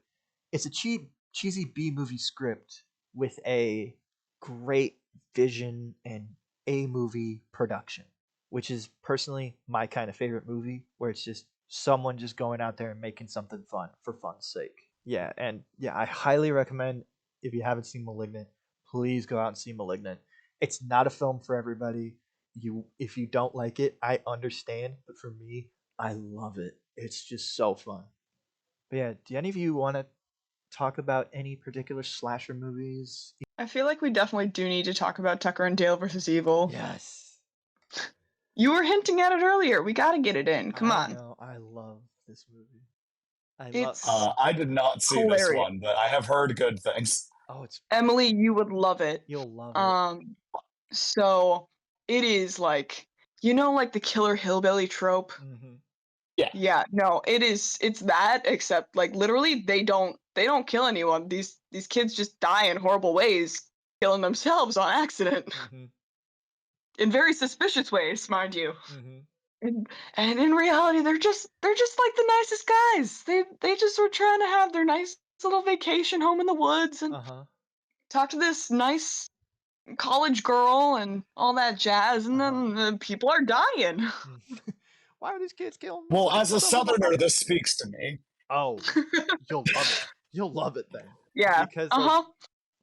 it's a cheesy B movie script with a great vision and A movie production, which is personally my kind of favorite movie, where it's just someone just going out there and making something fun for fun's sake. Yeah, and yeah, I highly recommend, if you haven't seen Malignant, please go out and see Malignant. It's not a film for everybody. If you don't like it, I understand, but for me, I love it. It's just so fun. But yeah, do any of you want to talk about any particular slasher movies? I feel like we definitely do need to talk about Tucker and Dale versus Evil. Yes. You were hinting at it earlier. We gotta get it in. Come on. No, I love this movie. I did not see this one, but I have heard good things. Oh, it's Emily, you would love it. You'll love it. So it is like, you know, like the killer hillbilly trope. Mm-hmm. Yeah. No, it's that, except like literally they don't kill anyone. These kids just die in horrible ways, killing themselves on accident. Mm-hmm. In very suspicious ways, mind you. Mm-hmm. And in reality, they're just like the nicest guys. They just were trying to have their nice little vacation home in the woods and Uh-huh. talk to this nice college girl and all that jazz, and Uh-huh. then people are dying. Why are these kids killing Well, as a some of my southerner, friends? this speaks to me. Oh, you'll love it. You'll love it then. Yeah. Because Uh like huh.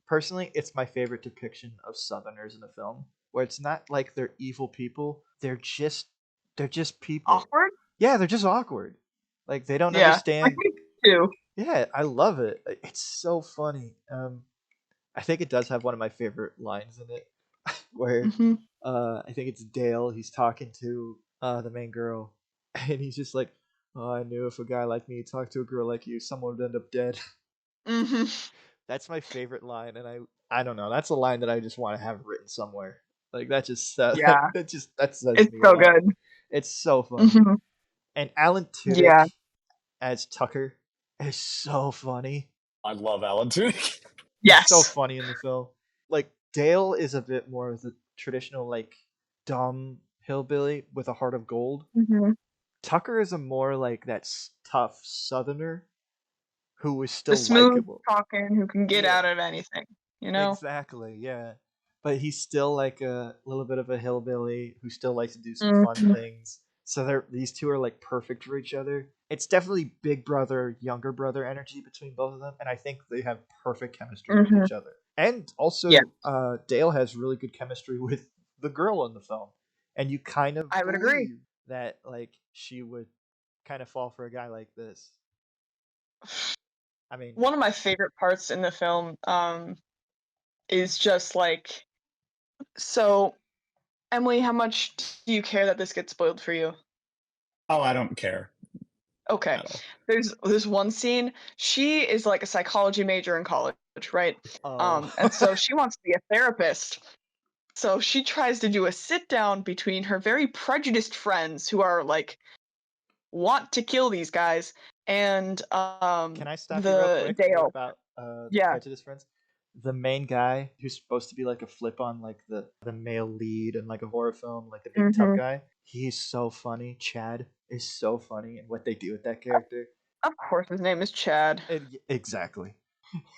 personally, it's my favorite depiction of Southerners in a film, where it's not like they're evil people. They're just people. Awkward. Yeah, they're just awkward. Like they don't Yeah. I understand. think too. Yeah, I love it. It's so funny. I think it does have one of my favorite lines in it, where Hmm. I think it's Dale. He's talking to the main girl, and he's just like, "Oh, I knew if a guy like me talked to a girl like you, someone would end up dead." Hmm. That's my favorite line, and I don't know. That's a line that I just want to have written somewhere. Like that just Yeah. that says It's me a so lot. good. It's so funny. Hmm. And Alan Tudyk Yeah. as Tucker is so funny. I love Alan Tudyk. He's so Yes. funny in the film. Like Dale is a bit more of the traditional like dumb hillbilly with a heart of gold. Hmm. Tucker is a more like that tough southerner who is The still smooth likable. talking who can get Yeah. out of anything. You know. Exactly, yeah. But he's still like a little bit of a hillbilly who still likes to do some fun Hmm. things. So these two are like perfect for each other. It's definitely big brother, younger brother energy between both of them, and I think they have perfect chemistry with Hmm. each other. And Yeah. also, Dale has really good chemistry with the girl in the film, and you kind of I would agree. believe that like she would kind of fall for a guy like this. I mean, One of my favorite parts in the film is just like, so Emily, how much do you care that this gets spoiled for you? Oh, I don't care Okay. at all. There's one scene. She is like a psychology major in college, right? oh, And so she wants to be a therapist. So she tries to do a sit down between her very prejudiced friends who are like want to kill these guys and can I stop you real the quick Dale. about the Yeah. prejudice friends? The main guy who's supposed to be like a flip on like the male lead in like a horror film, like the big tough Hmm. guy. He's so funny. Chad is so funny, and what they do with that character. Of course, his name is Chad. Exactly.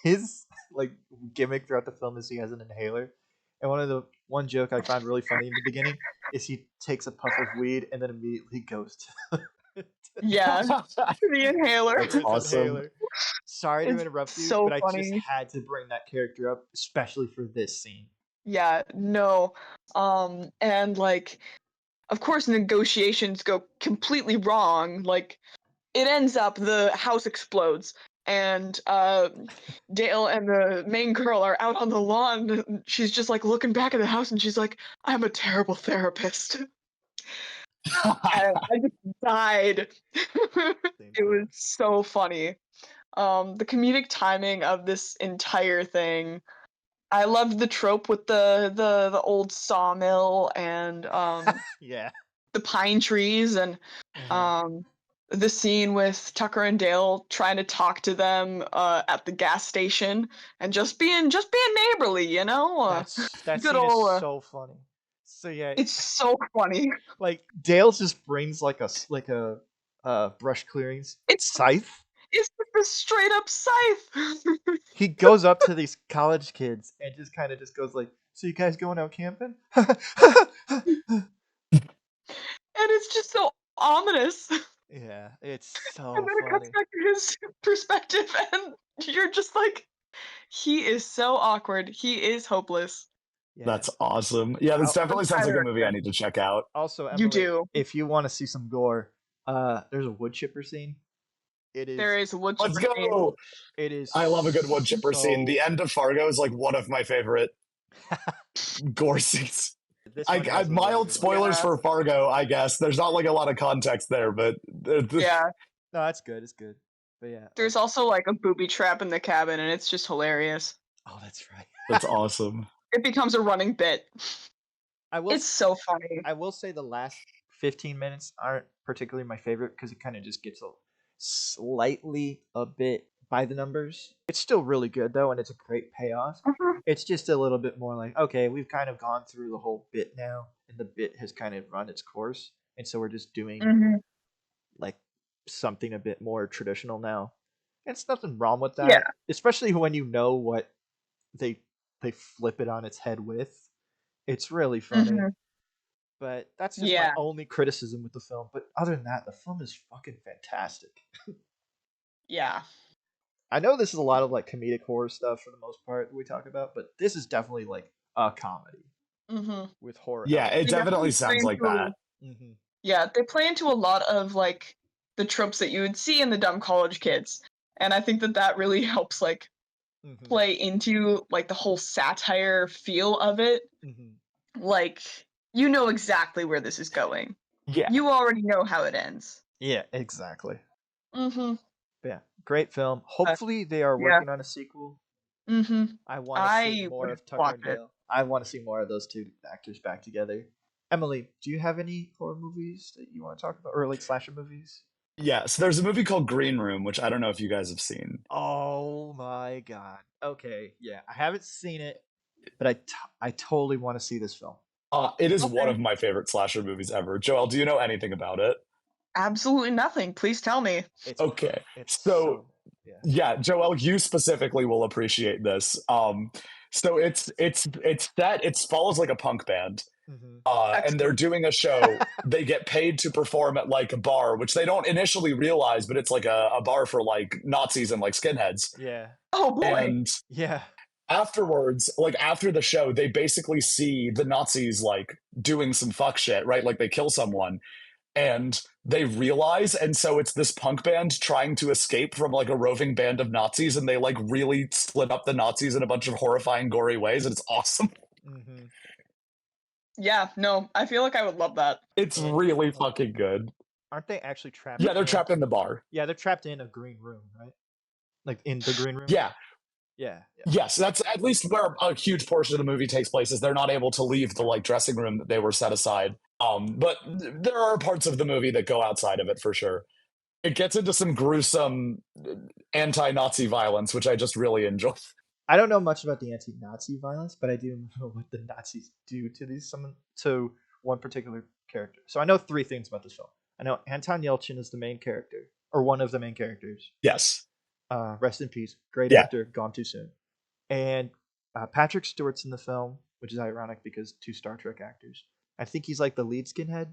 His like gimmick throughout the film is he has an inhaler, and one joke I found really funny in the beginning is he takes a puff of weed and then immediately goes to Yeah, the inhaler. That's his awesome. inhaler. Sorry to It's interrupt you, so but I just funny. had to bring that character up, especially for this scene. Yeah, no. And like, of course, negotiations go completely wrong. Like, it ends up the house explodes, and Dale and the main girl are out on the lawn. She's just like looking back at the house, and she's like, "I'm a terrible therapist." And I just died. Same It was time. so funny. The comedic timing of this entire thing. I loved the trope with the old sawmill and Yeah. the pine trees and Uh-huh. um the scene with Tucker and Dale trying to talk to them at the gas station and just being neighborly, you know? That Good scene is old so funny. So yeah, it's so funny. like Dale just brings like a brush clearings It's scythe. it's just a straight up scythe. He goes up to these college kids and just kind of just goes like, "So you guys going out camping?" And it's just so ominous. Yeah, it's And so then it cuts funny. back to his perspective, and you're just like, he is so awkward. He is hopeless. Yeah. That's awesome. Yeah, this I'll, definitely sounds like Highly a movie I recommend. need to check out. also, You Emily, do. if you want to see some gore, there's a wood chipper scene. It There is is a wood Let's chipper scene. go. it is I love a good wood chipper scene. so The end of Fargo is like one of my favorite gore scenes. this one I has a really mild good one. spoilers Yeah. for Fargo, I guess. There's not like a lot of context there, but Yeah. No, that's good. It's good. But yeah, There's also like a booby trap in the cabin, and it's just hilarious. oh, that's right. that's awesome. It becomes a running bit. I will It's so funny. I will say the last 15 minutes aren't particularly my favorite because it kind of just gets slightly a bit by the numbers. It's still really good though, and it's a great payoff. Mhm. It's just a little bit more like, okay, we've kind of gone through the whole bit now, and the bit has kind of run its course, and so we're just doing Mhm. like something a bit more traditional now. It's nothing wrong with that, Yeah. especially when you know what they flip it on its head with. It's really funny. Mhm. But that's just my Yeah. only criticism with the film. But other than that, the film is fucking fantastic. Yeah. I know this is a lot of like comedic horror stuff for the most part that we talk about, but this is definitely like a comedy Mhm. with horror. Yeah, it They definitely definitely play sounds like that. Mm-hmm. Yeah, they play into a lot of like the tropes that you would see in the dumb college kids, and I think that that really helps like Mm-hmm. play into like the whole satire feel of it. Mm-hmm. Like you know exactly where this is going. Yeah. You already know how it ends. Yeah, exactly. Mm-hmm. Yeah, great film. Hopefully, they are Yeah. working on a sequel. Mm-hmm. I want to see I more would of Tucker watch and it. Dale. I want to see more of those two actors back together. Emily, do you have any horror movies that you want to talk about, or like slasher movies? Yeah, so there's a movie called Green Room, which I don't know if you guys have seen. Oh my god. Okay, yeah, I haven't seen it, but I totally want to see this film. It is one Okay. of my favorite slasher movies ever. Joelle, do you know anything about it? Absolutely nothing. Please tell me. It's Okay, It's so yeah. yeah, Joelle, you specifically will appreciate this. So it's that it follows like a punk band. Mm-hmm. And they're Excellent. doing a show. They get paid to perform at like a bar, which they don't initially realize, but it's like a bar for like Nazis and like skinheads. Yeah. Oh boy. And Yeah. afterwards, like after the show, they basically see the Nazis like doing some fuck shit, right? Like they kill someone and they realize. And so it's this punk band trying to escape from like a roving band of Nazis. And they like really split up the Nazis in a bunch of horrifying, gory ways. And it's awesome. Mm-hmm. Yeah, no, I feel like I would love that. It's really fucking good. Aren't they actually trapped? Yeah, they're trapped in the bar. Yeah, they're trapped in a green room, right? Like in the green room. Yeah. Yeah. Yes, that's at least where a huge portion of the movie takes place. Is they're not able to leave the like dressing room that they were set aside. But there are parts of the movie that go outside of it for sure. It gets into some gruesome anti-Nazi violence, which I just really enjoy. I don't know much about the anti-Nazi violence, but I do know what the Nazis do to one particular character. So I know three things about this film. I know Anton Yelchin is the main character, or one of the main characters. Yes. Rest in peace. Great Yeah. actor, gone too soon. And Patrick Stewart's in the film, which is ironic because two Star Trek actors. I think he's like the lead skinhead.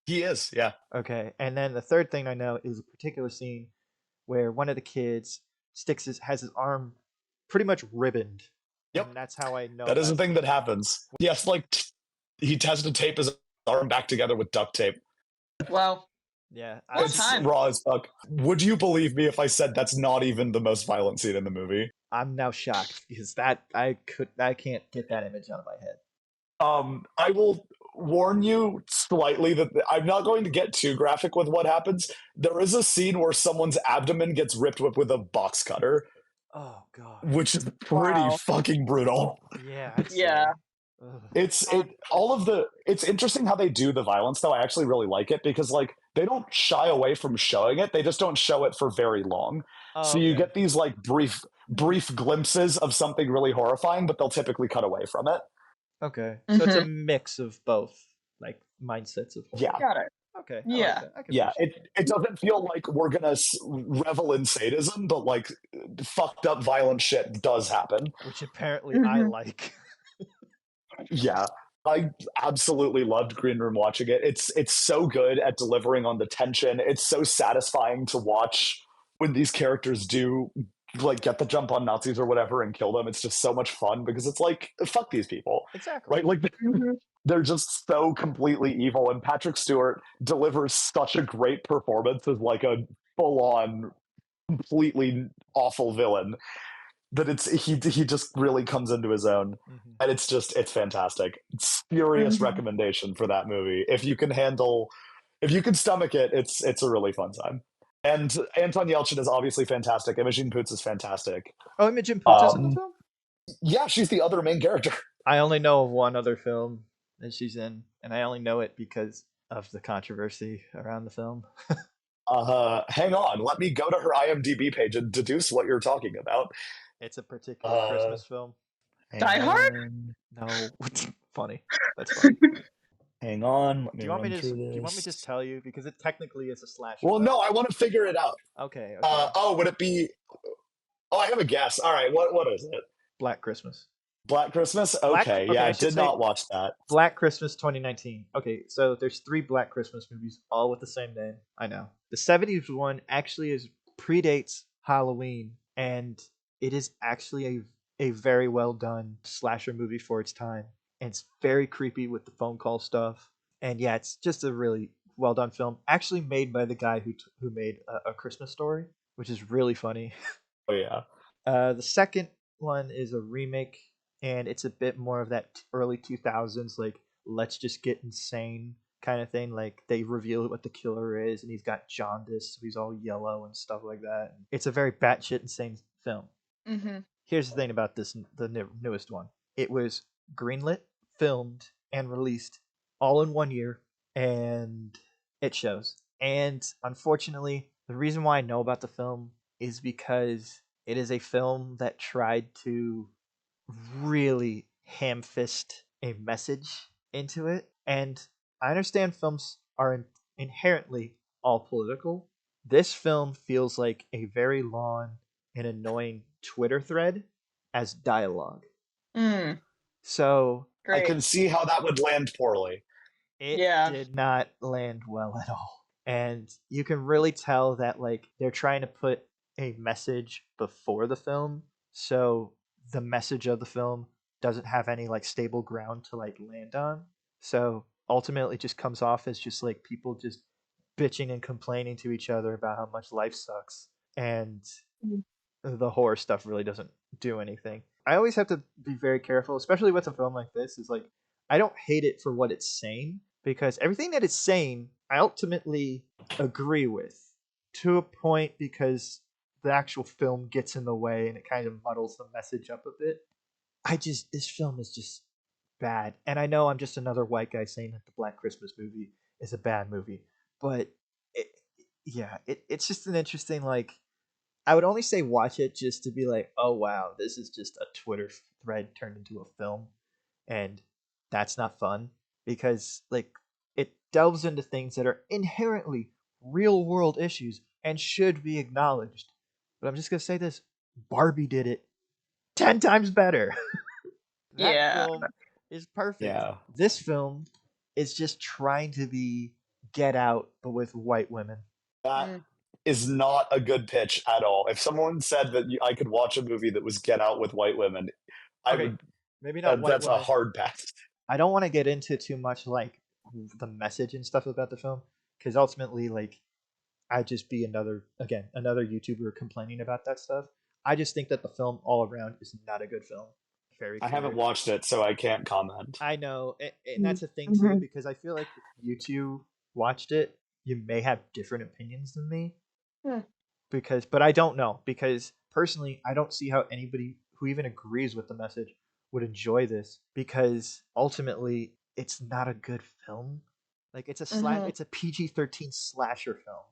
He is, yeah. Okay, and then the third thing I know is a particular scene where one of the kids has his arm pretty much ribboned. Yep. And that's how I know that is a thing that happens. Yes, like he has to tape his arm back together with duct tape. Wow. Yeah, It's raw as fuck. Would you believe me if I said that's not even the most violent scene in the movie? I'm now shocked because I can't get that image out of my head. I will warn you slightly that I'm not going to get too graphic with what happens. There is a scene where someone's abdomen gets ripped with a box cutter. Oh god. Which is pretty fucking brutal. Yeah. Yeah. It's interesting how they do the violence though. I actually really like it because like they don't shy away from showing it. They just don't show it for very long. So you get these like brief glimpses of something really horrifying, but they'll typically cut away from it. Okay. So it's a mix of both like mindsets of horror. Yeah. Got it. Okay. Yeah. Yeah. It doesn't feel like we're gonna revel in sadism, but like fucked up violent shit does happen. Which apparently I like. Yeah. I absolutely loved Green Room watching it. It's so good at delivering on the tension. It's so satisfying to watch when these characters do like get the jump on Nazis or whatever and kill them. It's just so much fun because it's like fuck these people. Exactly. Right? Like they're just so completely evil and Patrick Stewart delivers such a great performance as like a full-on completely awful villain that he just really comes into his own. And it's fantastic. Serious recommendation for that movie. If you can stomach it, it's a really fun time. And Anton Yelchin is obviously fantastic. Imogen Poots is fantastic. Oh, Imogen Poots is in the film? Yeah, she's the other main character. I only know of one other film that she's in, and I only know it because of the controversy around the film. Hang on. Let me go to her IMDb page and deduce what you're talking about. It's a particular Christmas film. Die Hard? No, funny. That's funny. Hang on, let Do me you want me run to through do you want me to just this. tell you because it technically is a slasher? Well, But no, I want to figure it out. okay, okay. Would it be? Oh, I have a guess. All right, what is it? Black Christmas. Black Christmas? Black. Okay, Okay, yeah, I I should did say not watch that. Black Christmas 2019. Okay, so there's 3 Black Christmas movies, all with the same name. I know. The 70s one actually predates Halloween, and it is actually a very well done slasher movie for its time. And it's very creepy with the phone call stuff. And yeah, it's just a really well done film. Actually made by the guy who made a Christmas Story, which is really funny. Oh yeah. The second one is a remake, and it's a bit more of that early 2000s, like, let's just get insane kind of thing. Like, they reveal what the killer is, and he's got jaundice, so he's all yellow and stuff like that. It's a very batshit insane film. Mm-hmm. Here's the thing about the newest one. It was greenlit, filmed, and released all in 1 year, and it shows. And unfortunately, the reason why I know about the film is because it is a film that tried to really ham fist a message into it. And I understand films are inherently all political. This film feels like a very long and annoying Twitter thread as dialogue. Mm, So I great. can see how that would land poorly. it Yeah. did not land well at all. And you can really tell that like they're trying to put a message before the film, so the message of the film doesn't have any like stable ground to like land on. So ultimately it just comes off as just like people just bitching and complaining to each other about how much life sucks. And Mm. the horror stuff really doesn't do anything. I always have to be very careful, especially with a film like this, is like I don't hate it for what it's saying because everything that it's saying I ultimately agree with to a point because the actual film gets in the way and it kind of muddles the message up a bit. This film is just bad. And I know I'm just another white guy saying that the Black Christmas movie is a bad movie, but it, yeah, it's just an interesting like I would only say watch it just to be like, oh wow, this is just a Twitter thread turned into a film, and that's not fun because like it delves into things that are inherently real world issues and should be acknowledged. But I'm just gonna say this: Barbie did it 10 times better. That Yeah. film is perfect. Yeah. This film is just trying to be Get Out, but with white women. That Mm. is not a good pitch at all. If someone said that I could watch a movie that was Get Out with white women, I Okay, would. maybe not white That's a women. hard pass. I don't want to get into too much like the message and stuff about the film because ultimately, like, I'd just be another YouTuber complaining about that stuff. I just think that the film all around is not a good film. Very I haven't clear. watched it, so I can't comment. I know, and Mm. that's a thing too Mhm. because I feel like if you two watched it, you may have different opinions than me. Hmm. But I don't know because personally, I don't see how anybody who even agrees with the message would enjoy this because ultimately it's not a good film. Like Mhm. it's a PG-13 slasher film.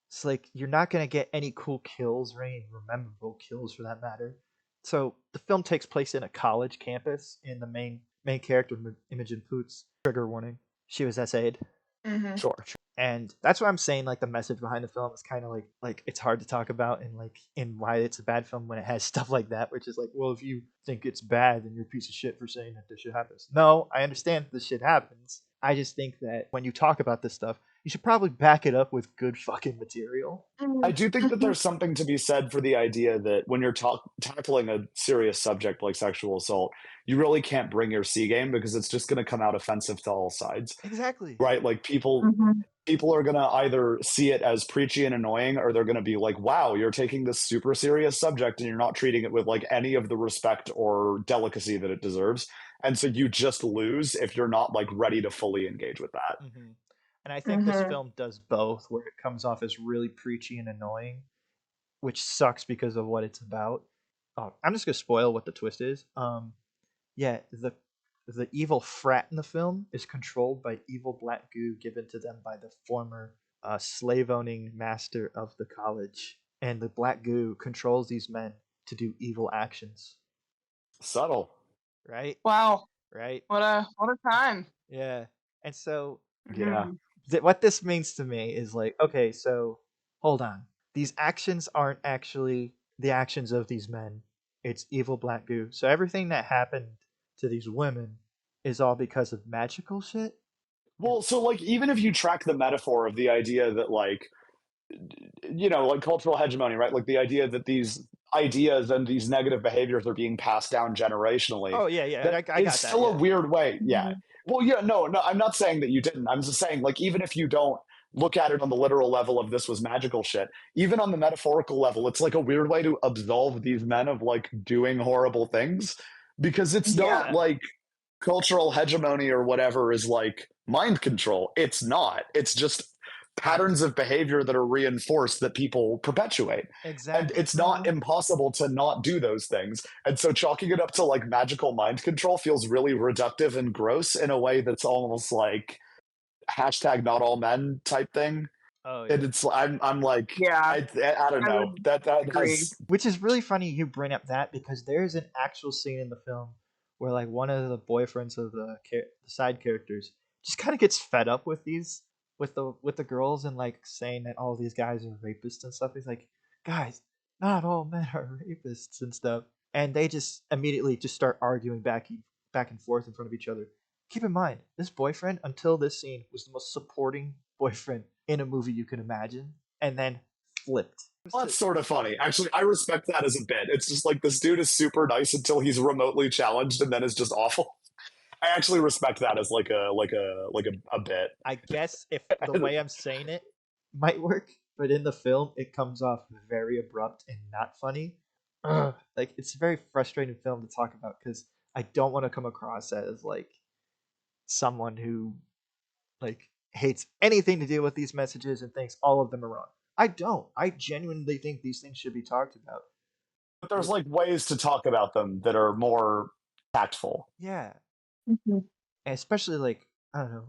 It's like you're not gonna get any cool kills or any memorable kills for that matter. So the film takes place in a college campus, and the main character, Imogen Poots, trigger warning, she was SA'd, Mhm. Sure. and that's what I'm saying. Like the message behind the film is kind of like it's hard to talk about and like in why it's a bad film when it has stuff like that, which is like, well, if you think it's bad, then you're a piece of shit for saying that this shit happens. No, I understand this shit happens. I just think that when you talk about this stuff, you should probably back it up with good fucking material. I Mm. do think that there's something to be said for the idea that when you're tackling a serious subject like sexual assault, you really can't bring your C game because it's just going to come out offensive to all sides, Exactly. right? Like Mhm. people are going to either see it as preachy and annoying, or they're going to be like, wow, you're taking this super serious subject and you're not treating it with like any of the respect or delicacy that it deserves. And so you just lose if you're not like ready to fully engage with that. Hmm. And I think this Mhm. film does both, where it comes off as really preachy and annoying, which sucks because of what it's about. Oh, I'm just gonna spoil what the twist is. Yeah, the evil frat in the film is controlled by evil black goo given to them by the former slave-owning master of the college, and the black goo controls these men to do evil actions. Subtle. Right? Wow. Right? What a time. Yeah. And so Yeah. what this means to me is like, okay, so hold on. These actions aren't actually the actions of these men. It's evil black goo. So everything that happened to these women is all because of magical shit. Well, so like even if you track the metaphor of the idea that like like cultural hegemony, right? Like the idea that these ideas and these negative behaviors are being passed down generationally. Oh yeah, yeah, That I is got that. still a Yeah. weird way. Yeah. Mhm. Well, yeah, no, I'm not saying that you didn't. I'm just saying, like, even if you don't look at it on the literal level of this was magical shit, even on the metaphorical level, it's like a weird way to absolve these men of like doing horrible things because it's not Yeah. like cultural hegemony or whatever is like mind control. It's not. It's just patterns of behavior that are reinforced that people perpetuate. And Exactly. it's not impossible to not do those things. And so chalking it up to like magical mind control feels really reductive and gross in a way that's almost like hashtag not all men type thing. Oh And yeah. it's I'm like Yeah, I don't I know. would That agree. has Which is really funny you bring up that because there's an actual scene in the film where like one of the boyfriends of the side characters just kind of gets fed up with these with the girls and like saying that all these guys are rapists and stuff. He's like, guys, not all men are rapists and stuff, and they just immediately just start arguing back and forth in front of each other. Keep in mind, this boyfriend until this scene was the most supporting boyfriend in a movie you can imagine, and then flipped. well, that's sort of funny. Actually, I respect that as a bit. It's just like this dude is super nice until he's remotely challenged and then is just awful. I actually respect that as like a bit. I guess if the way I'm saying it might work, but in the film it comes off very abrupt and not funny. Ugh, like it's a very frustrating film to talk about because I don't want to come across as like someone who like hates anything to do with these messages and thinks all of them are wrong. I don't. I genuinely think these things should be talked about. But there's like ways to talk about them that are more tactful. Yeah, Mhm. and especially like I don't know.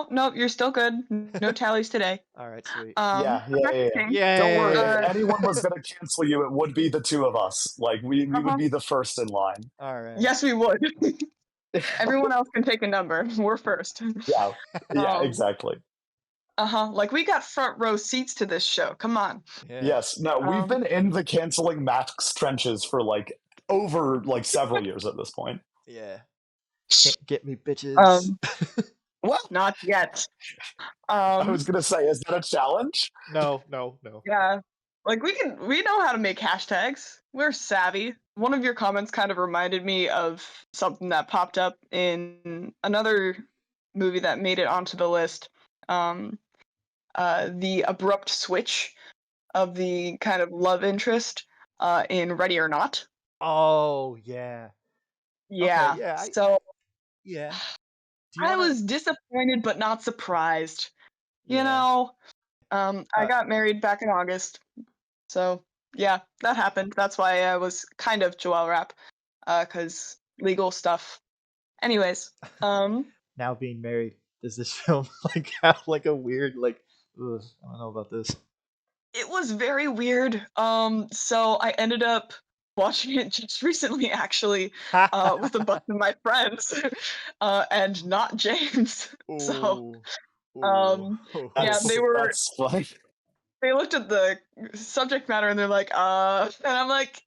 Nope, you're still good. No tallies today. All right, sweet. Yeah, yeah, Back yeah, to yeah. King. Don't worry. If Yay! anyone was going to cancel you, it would be the two of us. Like we would Uh-huh. be the first in line. All right. Yes, we would. Everyone else can take a number. We're first. Yeah, yeah, Um, exactly. Like we got front row seats to this show. Come on. Yeah. Yes. No, we've Um, been in the canceling Max trenches for like over like several years at this point. Yeah. Can't get me, bitches. um, What? not yet. I was gonna say, is that a challenge? no. Yeah. Like we know how to make hashtags. We're savvy. One of your comments kind of reminded me of something that popped up in another movie that made it onto the list. The abrupt switch of the kind of love interest in Ready or Not. Oh yeah. Yeah. Okay, yeah. So Yeah. Do you I wanna? was disappointed but not surprised. You Yeah. know, I Uh, got married back in August. So yeah, that happened. That's why I was kind of Joelle rap, cause legal stuff. Anyways, now being married, does this film like have like a weird like? Ugh, I don't know about this. it was very weird. So I ended up watching it just recently, actually, with a bunch of my friends, and not James. So, Ooh. um, yeah, That's that's funny. they looked at the subject matter and they're like, and I'm like,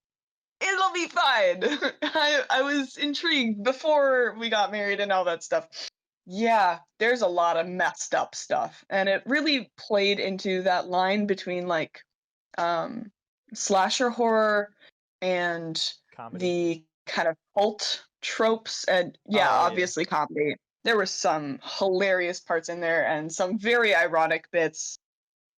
it'll be fine. I was intrigued before we got married and all that stuff. Yeah, there's a lot of messed up stuff, and it really played into that line between like um slasher horror and Comedy. the kind of cult tropes, and yeah, Oh yeah. obviously comedy. There were some hilarious parts in there and some very ironic bits.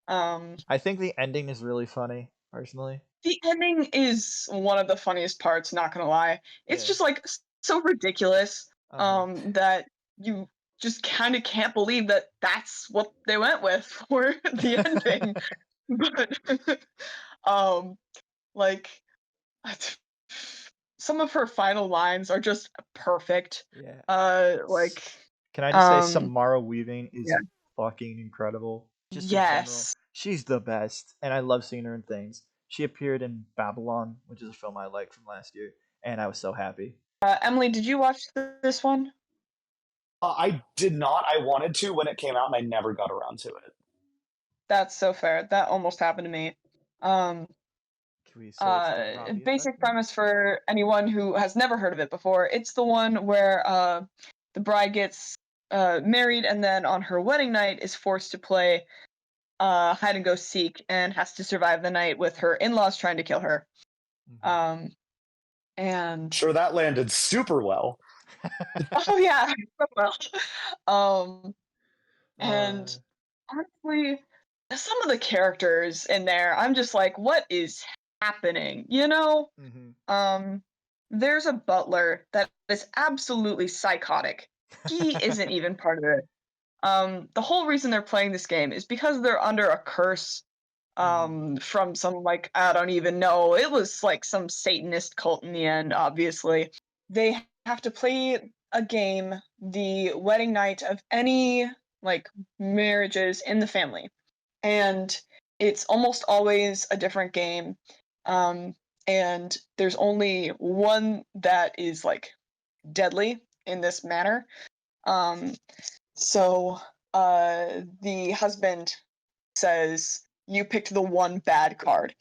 I think the ending is really funny, personally. The ending is one of the funniest parts, not gonna lie. It's Yeah. just like so ridiculous Uh-huh. that you just kind of can't believe that that's what they went with for the ending. But um like some of her final lines are just perfect. Yeah. Like Can I just say um Samara Weaving is yeah. fucking incredible. Just in general. Yes. She's the best. And I love seeing her in things. She appeared in Babylon, which is a film I liked from last year, and I was so happy. Emily, did you watch this one? I did not. I wanted to when it came out, and I never got around to it. That's so fair. That almost happened to me. Can we say it's the Robbie Basic effect? premise for anyone who has never heard of it before. It's the one where the bride gets married and then on her wedding night is forced to play hide and go seek and has to survive the night with her in-laws trying to kill her. Mhm. And Sure, that landed super well. oh yeah, well, and Uh, honestly, some of the characters in there, I'm just like, what is happening? You know? mhm. There's a butler that is absolutely psychotic. He isn't even part of it. The whole reason they're playing this game is because they're under a curse from some, like, I don't even know. It was like some Satanist cult in the end, obviously. They have to play a game the wedding night of any, like, marriages in the family. And it's almost always a different game. And there's only one that is, like, deadly in this manner. So the husband says, "You picked the one bad card,"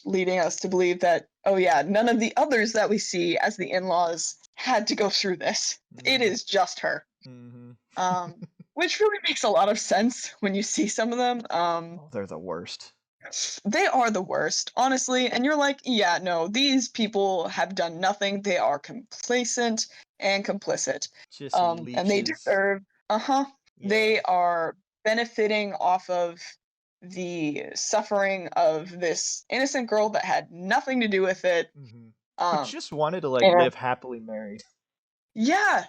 leading us to believe that, oh yeah, none of the others that we see as the in-laws had to go through this. It is just her. Mhm. Which really makes a lot of sense when you see some of them. Oh, they're the worst. They are the worst, honestly, and you're like, yeah, no, these people have done nothing. They are complacent and complicit. Just And they leeches. deserve, Yeah. they are benefiting off of the suffering of this innocent girl that had nothing to do with it. Who Um, just wanted to like and live happily married. yeah,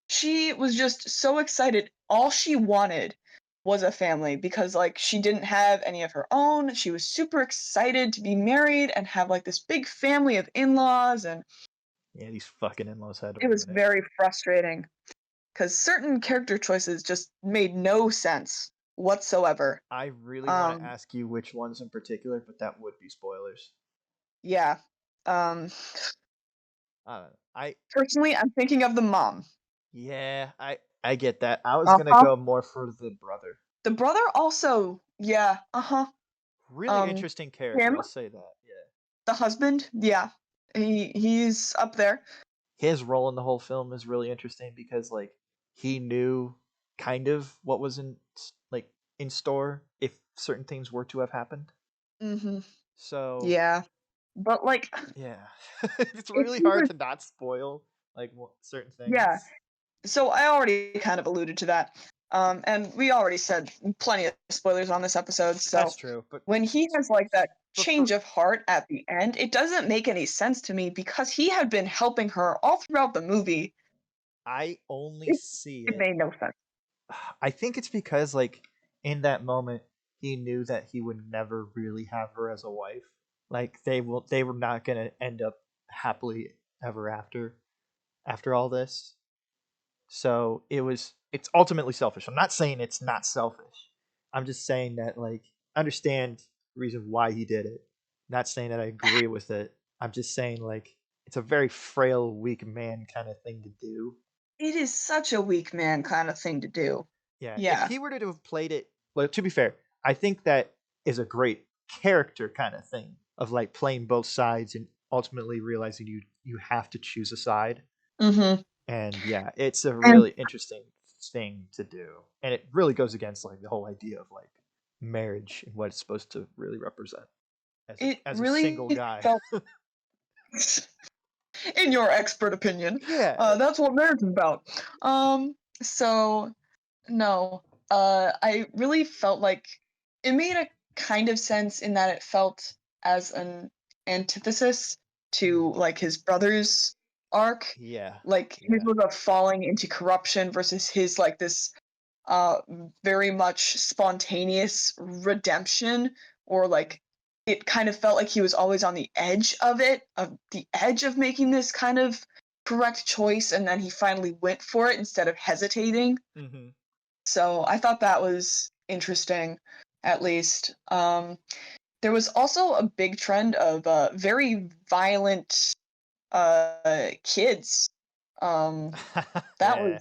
she was just so excited. All she wanted was a family because, like, she didn't have any of her own. She was super excited to be married and have, like, this big family of in-laws, and Yeah, these fucking in-laws had to it was ruin it. very frustrating because certain character choices just made no sense whatsoever. I really want to Um, ask you which ones in particular, but that would be spoilers. yeah. Um, I don't know. Personally, I'm thinking of the mom. Yeah, I get that. I was gonna Uh-huh. go more for the brother. The brother also, yeah, uh-huh. Really Um, interesting character, him, I'll say that. Yeah. the husband, yeah, he's up there. His role in the whole film is really interesting because like he knew kind of what was like in store if certain things were to have happened. Mm-hmm. So Yeah, but like, yeah, it's if really he hard was, to not spoil like certain yeah. things. So I already kind of alluded to that, and we already said plenty of spoilers on this episode. That's So true, but when he has like that for change of heart at the end, it doesn't make any sense to me because he had been helping her all throughout the movie. I only It, see it it. made no sense. I think it's because like in that moment he knew that he would never really have her as a wife. Like they were not going to end up happily ever after all this. So it's ultimately selfish. I'm not saying it's not selfish. I'm just saying that like I understand the reason why he did it. Not saying that I agree with it. I'm just saying like it's a very frail, weak man kind of thing to do. It is such a weak man kind of thing to do. Yeah, if Yeah. he were to have played it, well, to be fair, I think that is a great character kind of thing of like playing both sides and ultimately realizing you have to choose a side. Mm-hmm. And yeah, it's a And really interesting thing to do, and it really goes against like the whole idea of like marriage and what it's supposed to really represent it as a single really guy. felt, in your expert opinion, Yeah. that's what marriage is about. So no, I really felt like it made a kind of sense in that it felt as an antithesis to like his brother's arc. Yeah. Like his Yeah. was a falling into corruption versus his like this uh very much spontaneous redemption, or like it kind of felt like he was always on the edge of it, of the edge of making this kind of correct choice, and then he finally went for it instead of hesitating. Mm-hmm. So I thought that was interesting, at least. There was also a big trend of very violent kids. Um, that was Yeah.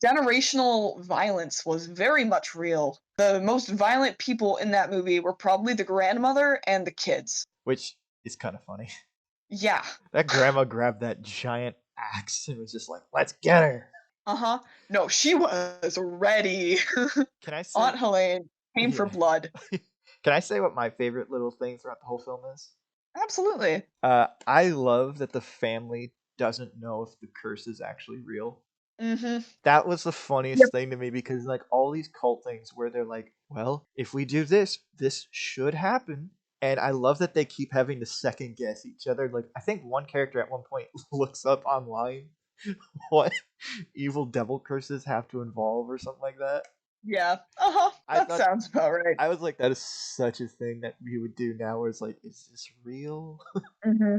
generational violence was very much real. The most violent people in that movie were probably the grandmother and the kids. Which is kind of funny. Yeah. That grandma grabbed that giant axe and was just like, "Let's get her." Uh-huh. No, she was ready. Can I say? Aunt Helene came for Yeah. blood. Can I say what my favorite little thing throughout the whole film is? Absolutely. I love that the family doesn't know if the curse is actually real. Mm-hmm. That was the funniest Yep. thing to me because like all these cult things where they're like, well, if we do this, this should happen. And I love that they keep having to second guess each other. Like I think one character at one point looks up online what evil devil curses have to involve or something like that. Yeah. Uh-huh. I That thought sounds about right. I was like, that is such a thing that we would do now where it's like, is this real? Mm-hmm.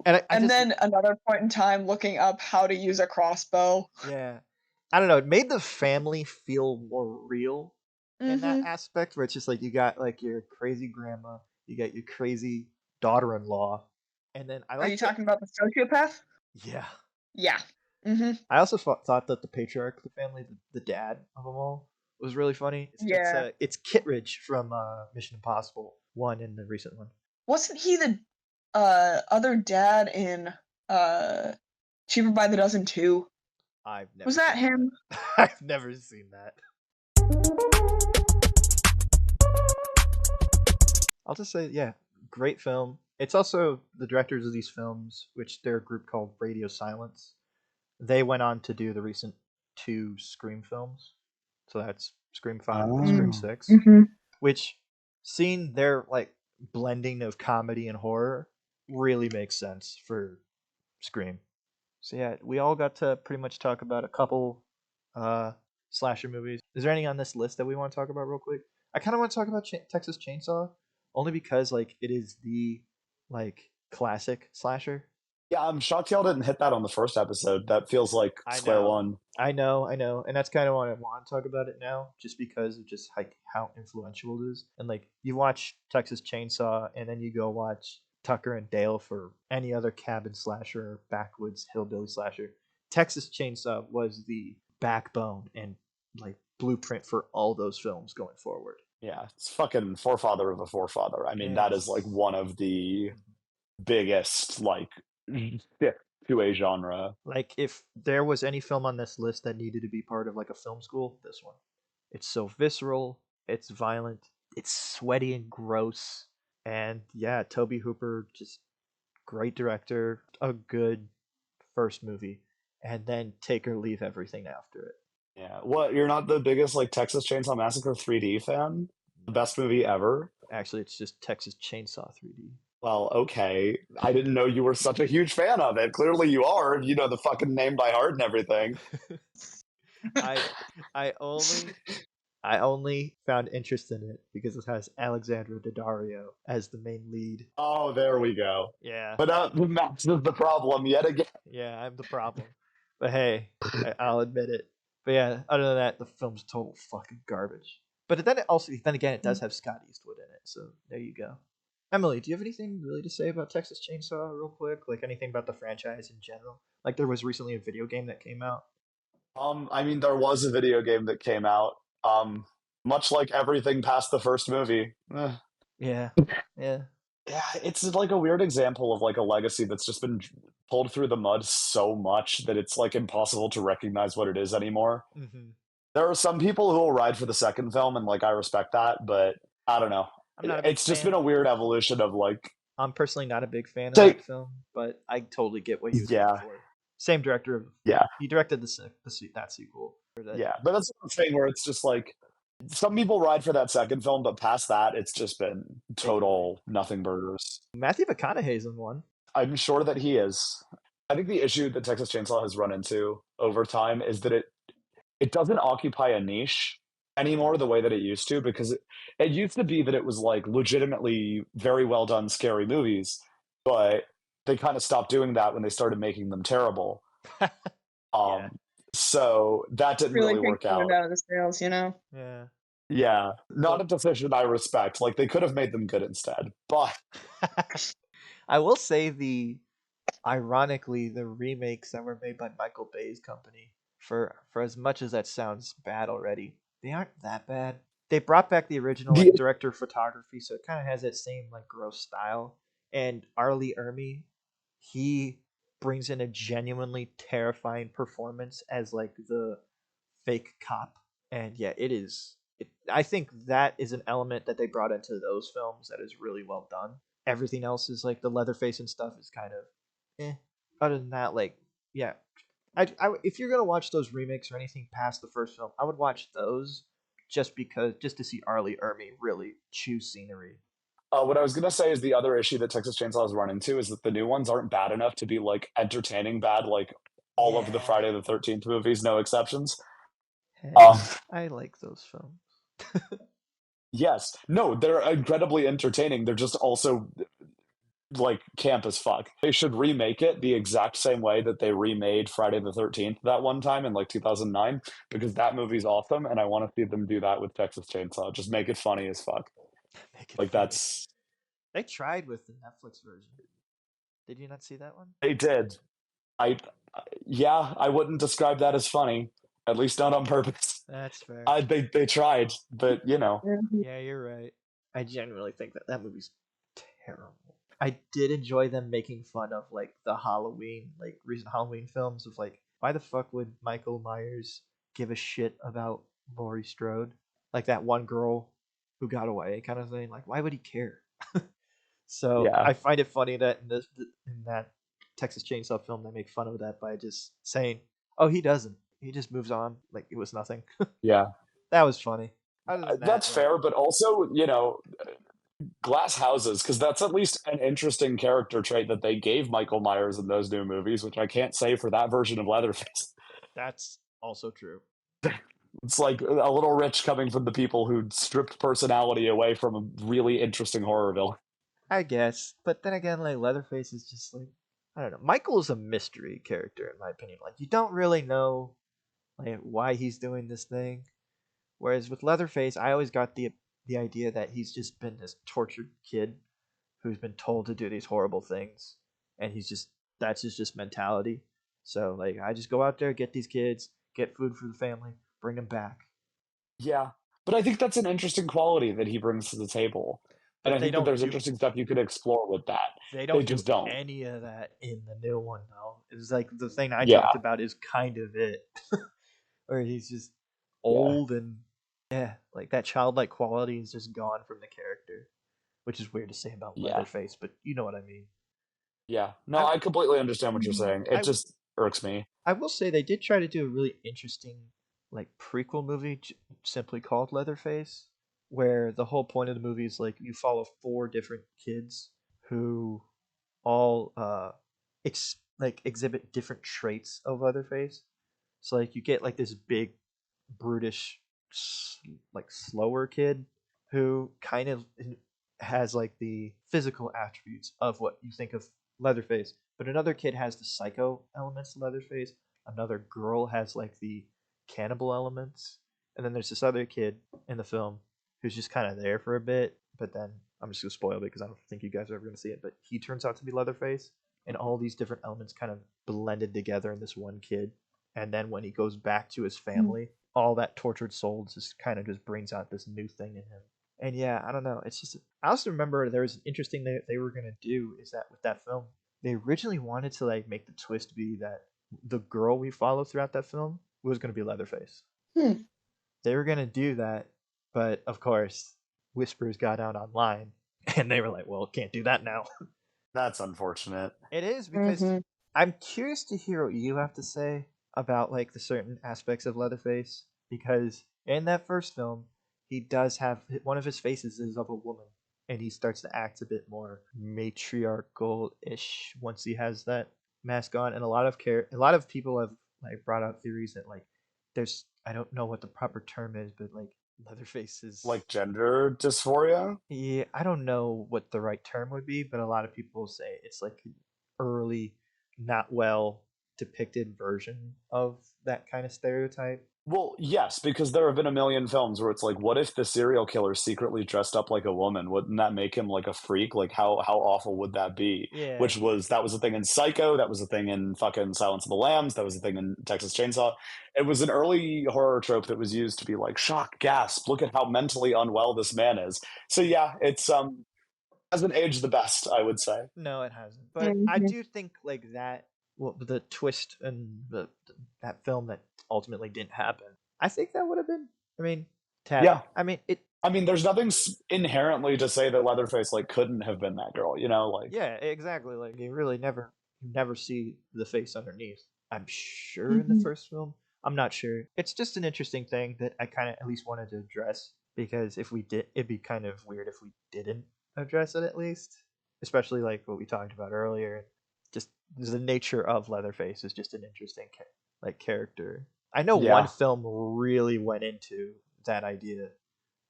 And I And just then another point in time looking up how to use a crossbow. yeah. I don't know, it made the family feel more real in that Mm-hmm. aspect where it's just like you got like your crazy grandma, you got your crazy daughter-in-law, and then I Are you like that. talking about the sociopath? Yeah. Yeah. Mm-hmm. I also thought that the patriarch of the family, the dad of them all, was really funny. Yeah. It's Kittredge from Mission Impossible 1 and the recent one. Wasn't he the other dad in Cheaper by the Dozen 2? I've never Was that seen him? that. I've never seen that. I'll just say, yeah, great film. It's also the directors of these films, which they're a group called Radio Silence. They went on to do the recent 2 Scream films. So that's Scream 5 and Scream 6, Mm-hmm. which seeing their like blending of comedy and horror really makes sense for Scream. So yeah, we all got to pretty much talk about a couple slasher movies. Is there any on this list that we want to talk about real quick? I kind of want to talk about Texas Chainsaw, only because like it is the like classic slasher. Yeah, I'm shocked y'all didn't hit that on the first episode. That feels like I square know. one. I know, and that's kind of why I want to talk about it now, just because of just like how influential it is. And like you watch Texas Chainsaw, and then you go watch Tucker and Dale for any other cabin slasher or backwoods hillbilly slasher. Texas Chainsaw was the backbone and like blueprint for all those films going forward. Yeah, it's fucking forefather of a forefather. I mean, that is like one of the biggest like to a genre. Like if there was any film on this list that needed to be part of like a film school, this one. It's so visceral, it's violent, it's sweaty and gross. And yeah, Toby Hooper, just great director, a good first movie, and then take or leave everything after it. Yeah. What, you're not the biggest like Texas Chainsaw Massacre 3D fan? The best movie ever? Actually, it's just Texas Chainsaw 3D. Well, okay. I didn't know you were such a huge fan of it. Clearly you are. You know the fucking name by heart and everything. I only found interest in it because it has Alexandra Daddario as the main lead. Oh, there we go. Yeah. But Max is the problem yet again. Yeah, I'm the problem. But hey, I'll admit it. But yeah, other than that, the film's total fucking garbage. But then again, it does have Scott Eastwood in it, so there you go. Emily, do you have anything really to say about Texas Chainsaw, real quick? Like anything about the franchise in general? Like there was recently a video game that came out. I mean, there was a video game that came out. Much like everything past the first movie. Yeah, yeah. Yeah, it's like a weird example of like a legacy that's just been pulled through the mud so much that it's like impossible to recognize what it is anymore. Mm-hmm. There are some people who will ride for the second film, and like I respect that, but I don't know. I'm not a big It's just fan. been a weird evolution of like. I'm personally not a big fan of Take- that film, but I totally get what you was Yeah. going for. Same director of Yeah. He directed that sequel. Yeah, but that's the thing where it's just like some people ride for that second film, but past that, it's just been total nothing burgers. Matthew McConaughey's in one. I'm sure that he is. I think the issue that Texas Chainsaw has run into over time is that it doesn't occupy a niche anymore the way that it used to, because it used to be that it was like legitimately very well done scary movies, but they kind of stopped doing that when they started making them terrible. Yeah. So that didn't really work out. Out of the sales, you know? Yeah. Yeah, not a decision I respect. Like they could have made them good instead, but I will say ironically, the remakes that were made by Michael Bay's company for as much as that sounds bad already, they aren't that bad. They brought back the original The director of photography, so it kind of has that same gross style. And Arlie Ermy, he brings in a genuinely terrifying performance as the fake cop. And yeah, it is. I think that is an element that they brought into those films that is really well done. Everything else is the Leatherface and stuff is kind of eh. Other than that, yeah, if you're gonna watch those remakes or anything past the first film, I would watch those just to see Arlie Ermy really chew scenery. What I was gonna say is the other issue that Texas Chainsaw has run into is that the new ones aren't bad enough to be entertaining bad, like all of the Yeah, Friday the 13th movies, no exceptions. hey, Um, I like those films. yes, no, they're incredibly entertaining. They're just also camp as fuck. They should remake it the exact same way that they remade Friday the 13th that one time in 2009, because that movie's awesome, and I want to see them do that with Texas Chainsaw. Just make it funny as fuck. Make it funny. That's They tried with the Netflix version. Did you not see that one? they did. I Yeah, I wouldn't describe that as funny. At least not on purpose. That's fair. They tried, but Yeah, you're right. I genuinely think that movie's terrible. I did enjoy them making fun of the Halloween, recent Halloween films of why the fuck would Michael Myers give a shit about Laurie Strode? Like that one girl who got away kind of thing. Like why would he care? So yeah, I find it funny that in that Texas Chainsaw film they make fun of that by just saying, "Oh, he doesn't. He just moves on like it was nothing." yeah. That was funny. Other than that, That's fair, but also glass houses, because that's at least an interesting character trait that they gave Michael Myers in those new movies, which I can't say for that version of Leatherface. that's also true. It's like a little rich coming from the people who stripped personality away from a really interesting horror villain. I guess, but then again, Leatherface is just I don't know. Michael is a mystery character in my opinion. You don't really know why he's doing this thing. Whereas with Leatherface, I always got the idea that he's just been this tortured kid who's been told to do these horrible things, and that's his just mentality. So I just go out there, get these kids, get food for the family, bring them back. Yeah, but I think that's an interesting quality that he brings to the table. And But I they think that don't there's do interesting stuff you could explore with that. they They don't do just don't. any of that in the new one though. It's the thing I Yeah, talked about is kind of it, where he's just yeah, old and yeah, that childlike quality is just gone from the character, which is weird to say about yeah, Leatherface, but you know what I mean. yeah. No, I I completely understand what you're saying. It I just irks me. I will say they did try to do a really interesting prequel movie simply called Leatherface, where the whole point of the movie is you follow four different kids who all exhibit different traits of Leatherface. So you get this big brutish slower kid who kind of has the physical attributes of what you think of Leatherface, but another kid has the psycho elements of Leatherface. Another girl has the cannibal elements, and then there's this other kid in the film who's just kind of there for a bit. But then I'm just gonna spoil it because I don't think you guys are ever gonna see it. But he turns out to be Leatherface, and all these different elements kind of blended together in this one kid. And then when he goes back to his family, all that tortured soul just kind of just brings out this new thing in him. And yeah, I don't know. It's just I also remember there was an interesting thing that they were gonna do is that with that film, they originally wanted to make the twist be that the girl we follow throughout that film was gonna be Leatherface. Hmm. They were gonna do that, but of course, whispers got out online, and they were like, "Well, can't do that now." That's unfortunate. It is because I'm curious to hear what you have to say about the certain aspects of Leatherface because in that first film, he does have one of his faces is of a woman, and he starts to act a bit more matriarchal-ish once he has that mask on. And a lot of people have brought out theories that there's I don't know what the proper term is, but Leatherface is Like gender dysphoria? yeah, I don't know what the right term would be, but a lot of people say it's an early, not well depicted version of that kind of stereotype. Well, yes, because there have been a million films where it's like, what if the serial killer secretly dressed up like a woman? Wouldn't that make him like a freak? Like how awful would that be? Yeah. Which was that was a thing in Psycho, that was a thing in fucking Silence of the Lambs, that was a thing in Texas Chainsaw. It was an early horror trope that was used to be like, shock, gasp, look at how mentally unwell this man is. So yeah, it's hasn't aged the best, I would say. No, it hasn't. But I Mhm. do think like that, well, the twist and that film that ultimately didn't happen. I think that would have been. I mean, Yeah. I mean it. I mean, there's nothing inherently to say that Leatherface like couldn't have been that girl, you know, like Yeah, exactly. Like you really never see the face underneath. I'm sure in the Mhm. first film. I'm not sure. It's just an interesting thing that I kind of at least wanted to address because if we did, it'd be kind of weird if we didn't address it at least, especially like what we talked about earlier. Just the nature of Leatherface is just an interesting like character. I know one yeah. film really went into that idea,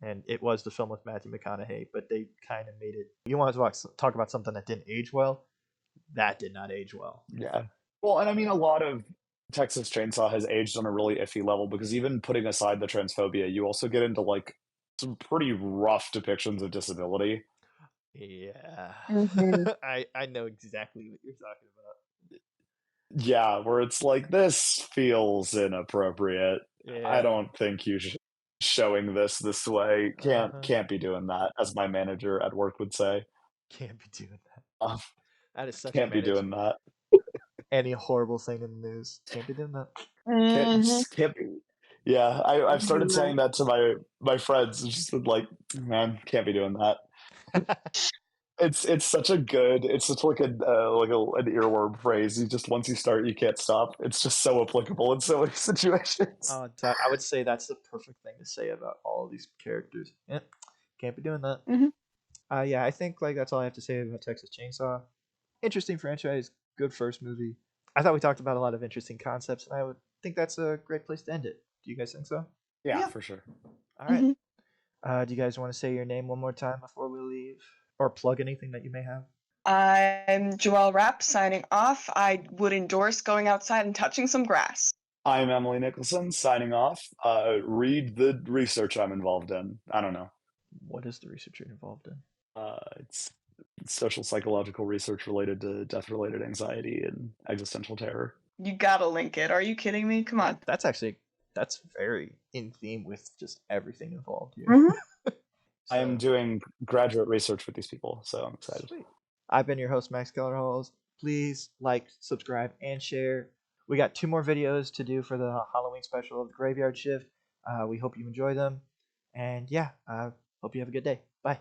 and it was the film with Matthew McConaughey, but they kind of made it. You want to talk about something that didn't age well? That did not age well. Yeah. Well, and I mean, a lot of Texas Chainsaw has aged on a really iffy level because even putting aside the transphobia, you also get into like some pretty rough depictions of disability. Yeah, Mhm. I know exactly what you're talking about. Yeah, where it's like this feels inappropriate. I Yeah. don't think you showing this way Uh huh. can't be doing that, as my manager at work would say. Can't be doing that. Um, That is such a can't be manage doing that. any horrible thing in the news. Can't be doing Can't Mhm. just can't be. Yeah, I've started saying that to my friends. It's just like, man, can't be doing that. that. It's such like an earworm phrase. You just once you start, you can't stop. It's just so applicable in so many situations. I would say that's the perfect thing to say about all of these characters. Yeah, can't be doing that. Mhm. Yeah, I think like that's all I have to say about Texas Chainsaw. Interesting franchise, good first movie. I thought we talked about a lot of interesting concepts, and I would think that's a great place to end it. Do you guys think so? Yeah, Yeah. for sure. All right. Mhm. Do you guys want to say your name one more time before we leave, or plug anything that you may have? I'm Joelle Rapp signing off. I would endorse going outside and touching some grass. I'm Emily Nicholson signing off. Read the research I'm involved in. I don't know. What is the research you're involved in? It's social psychological research related to death related anxiety and existential terror. You gotta link it. Are you kidding me? Come on. That's very in theme with just everything involved here. Mhm. I am So doing graduate research with these people, so I'm excited. sweet. I've been your host, Max Keller Halls. Please like, subscribe, and share. We got 2 more videos to do for the Halloween special of the Graveyard Shift. We hope you enjoy them. And yeah, hope you have a good day. Bye.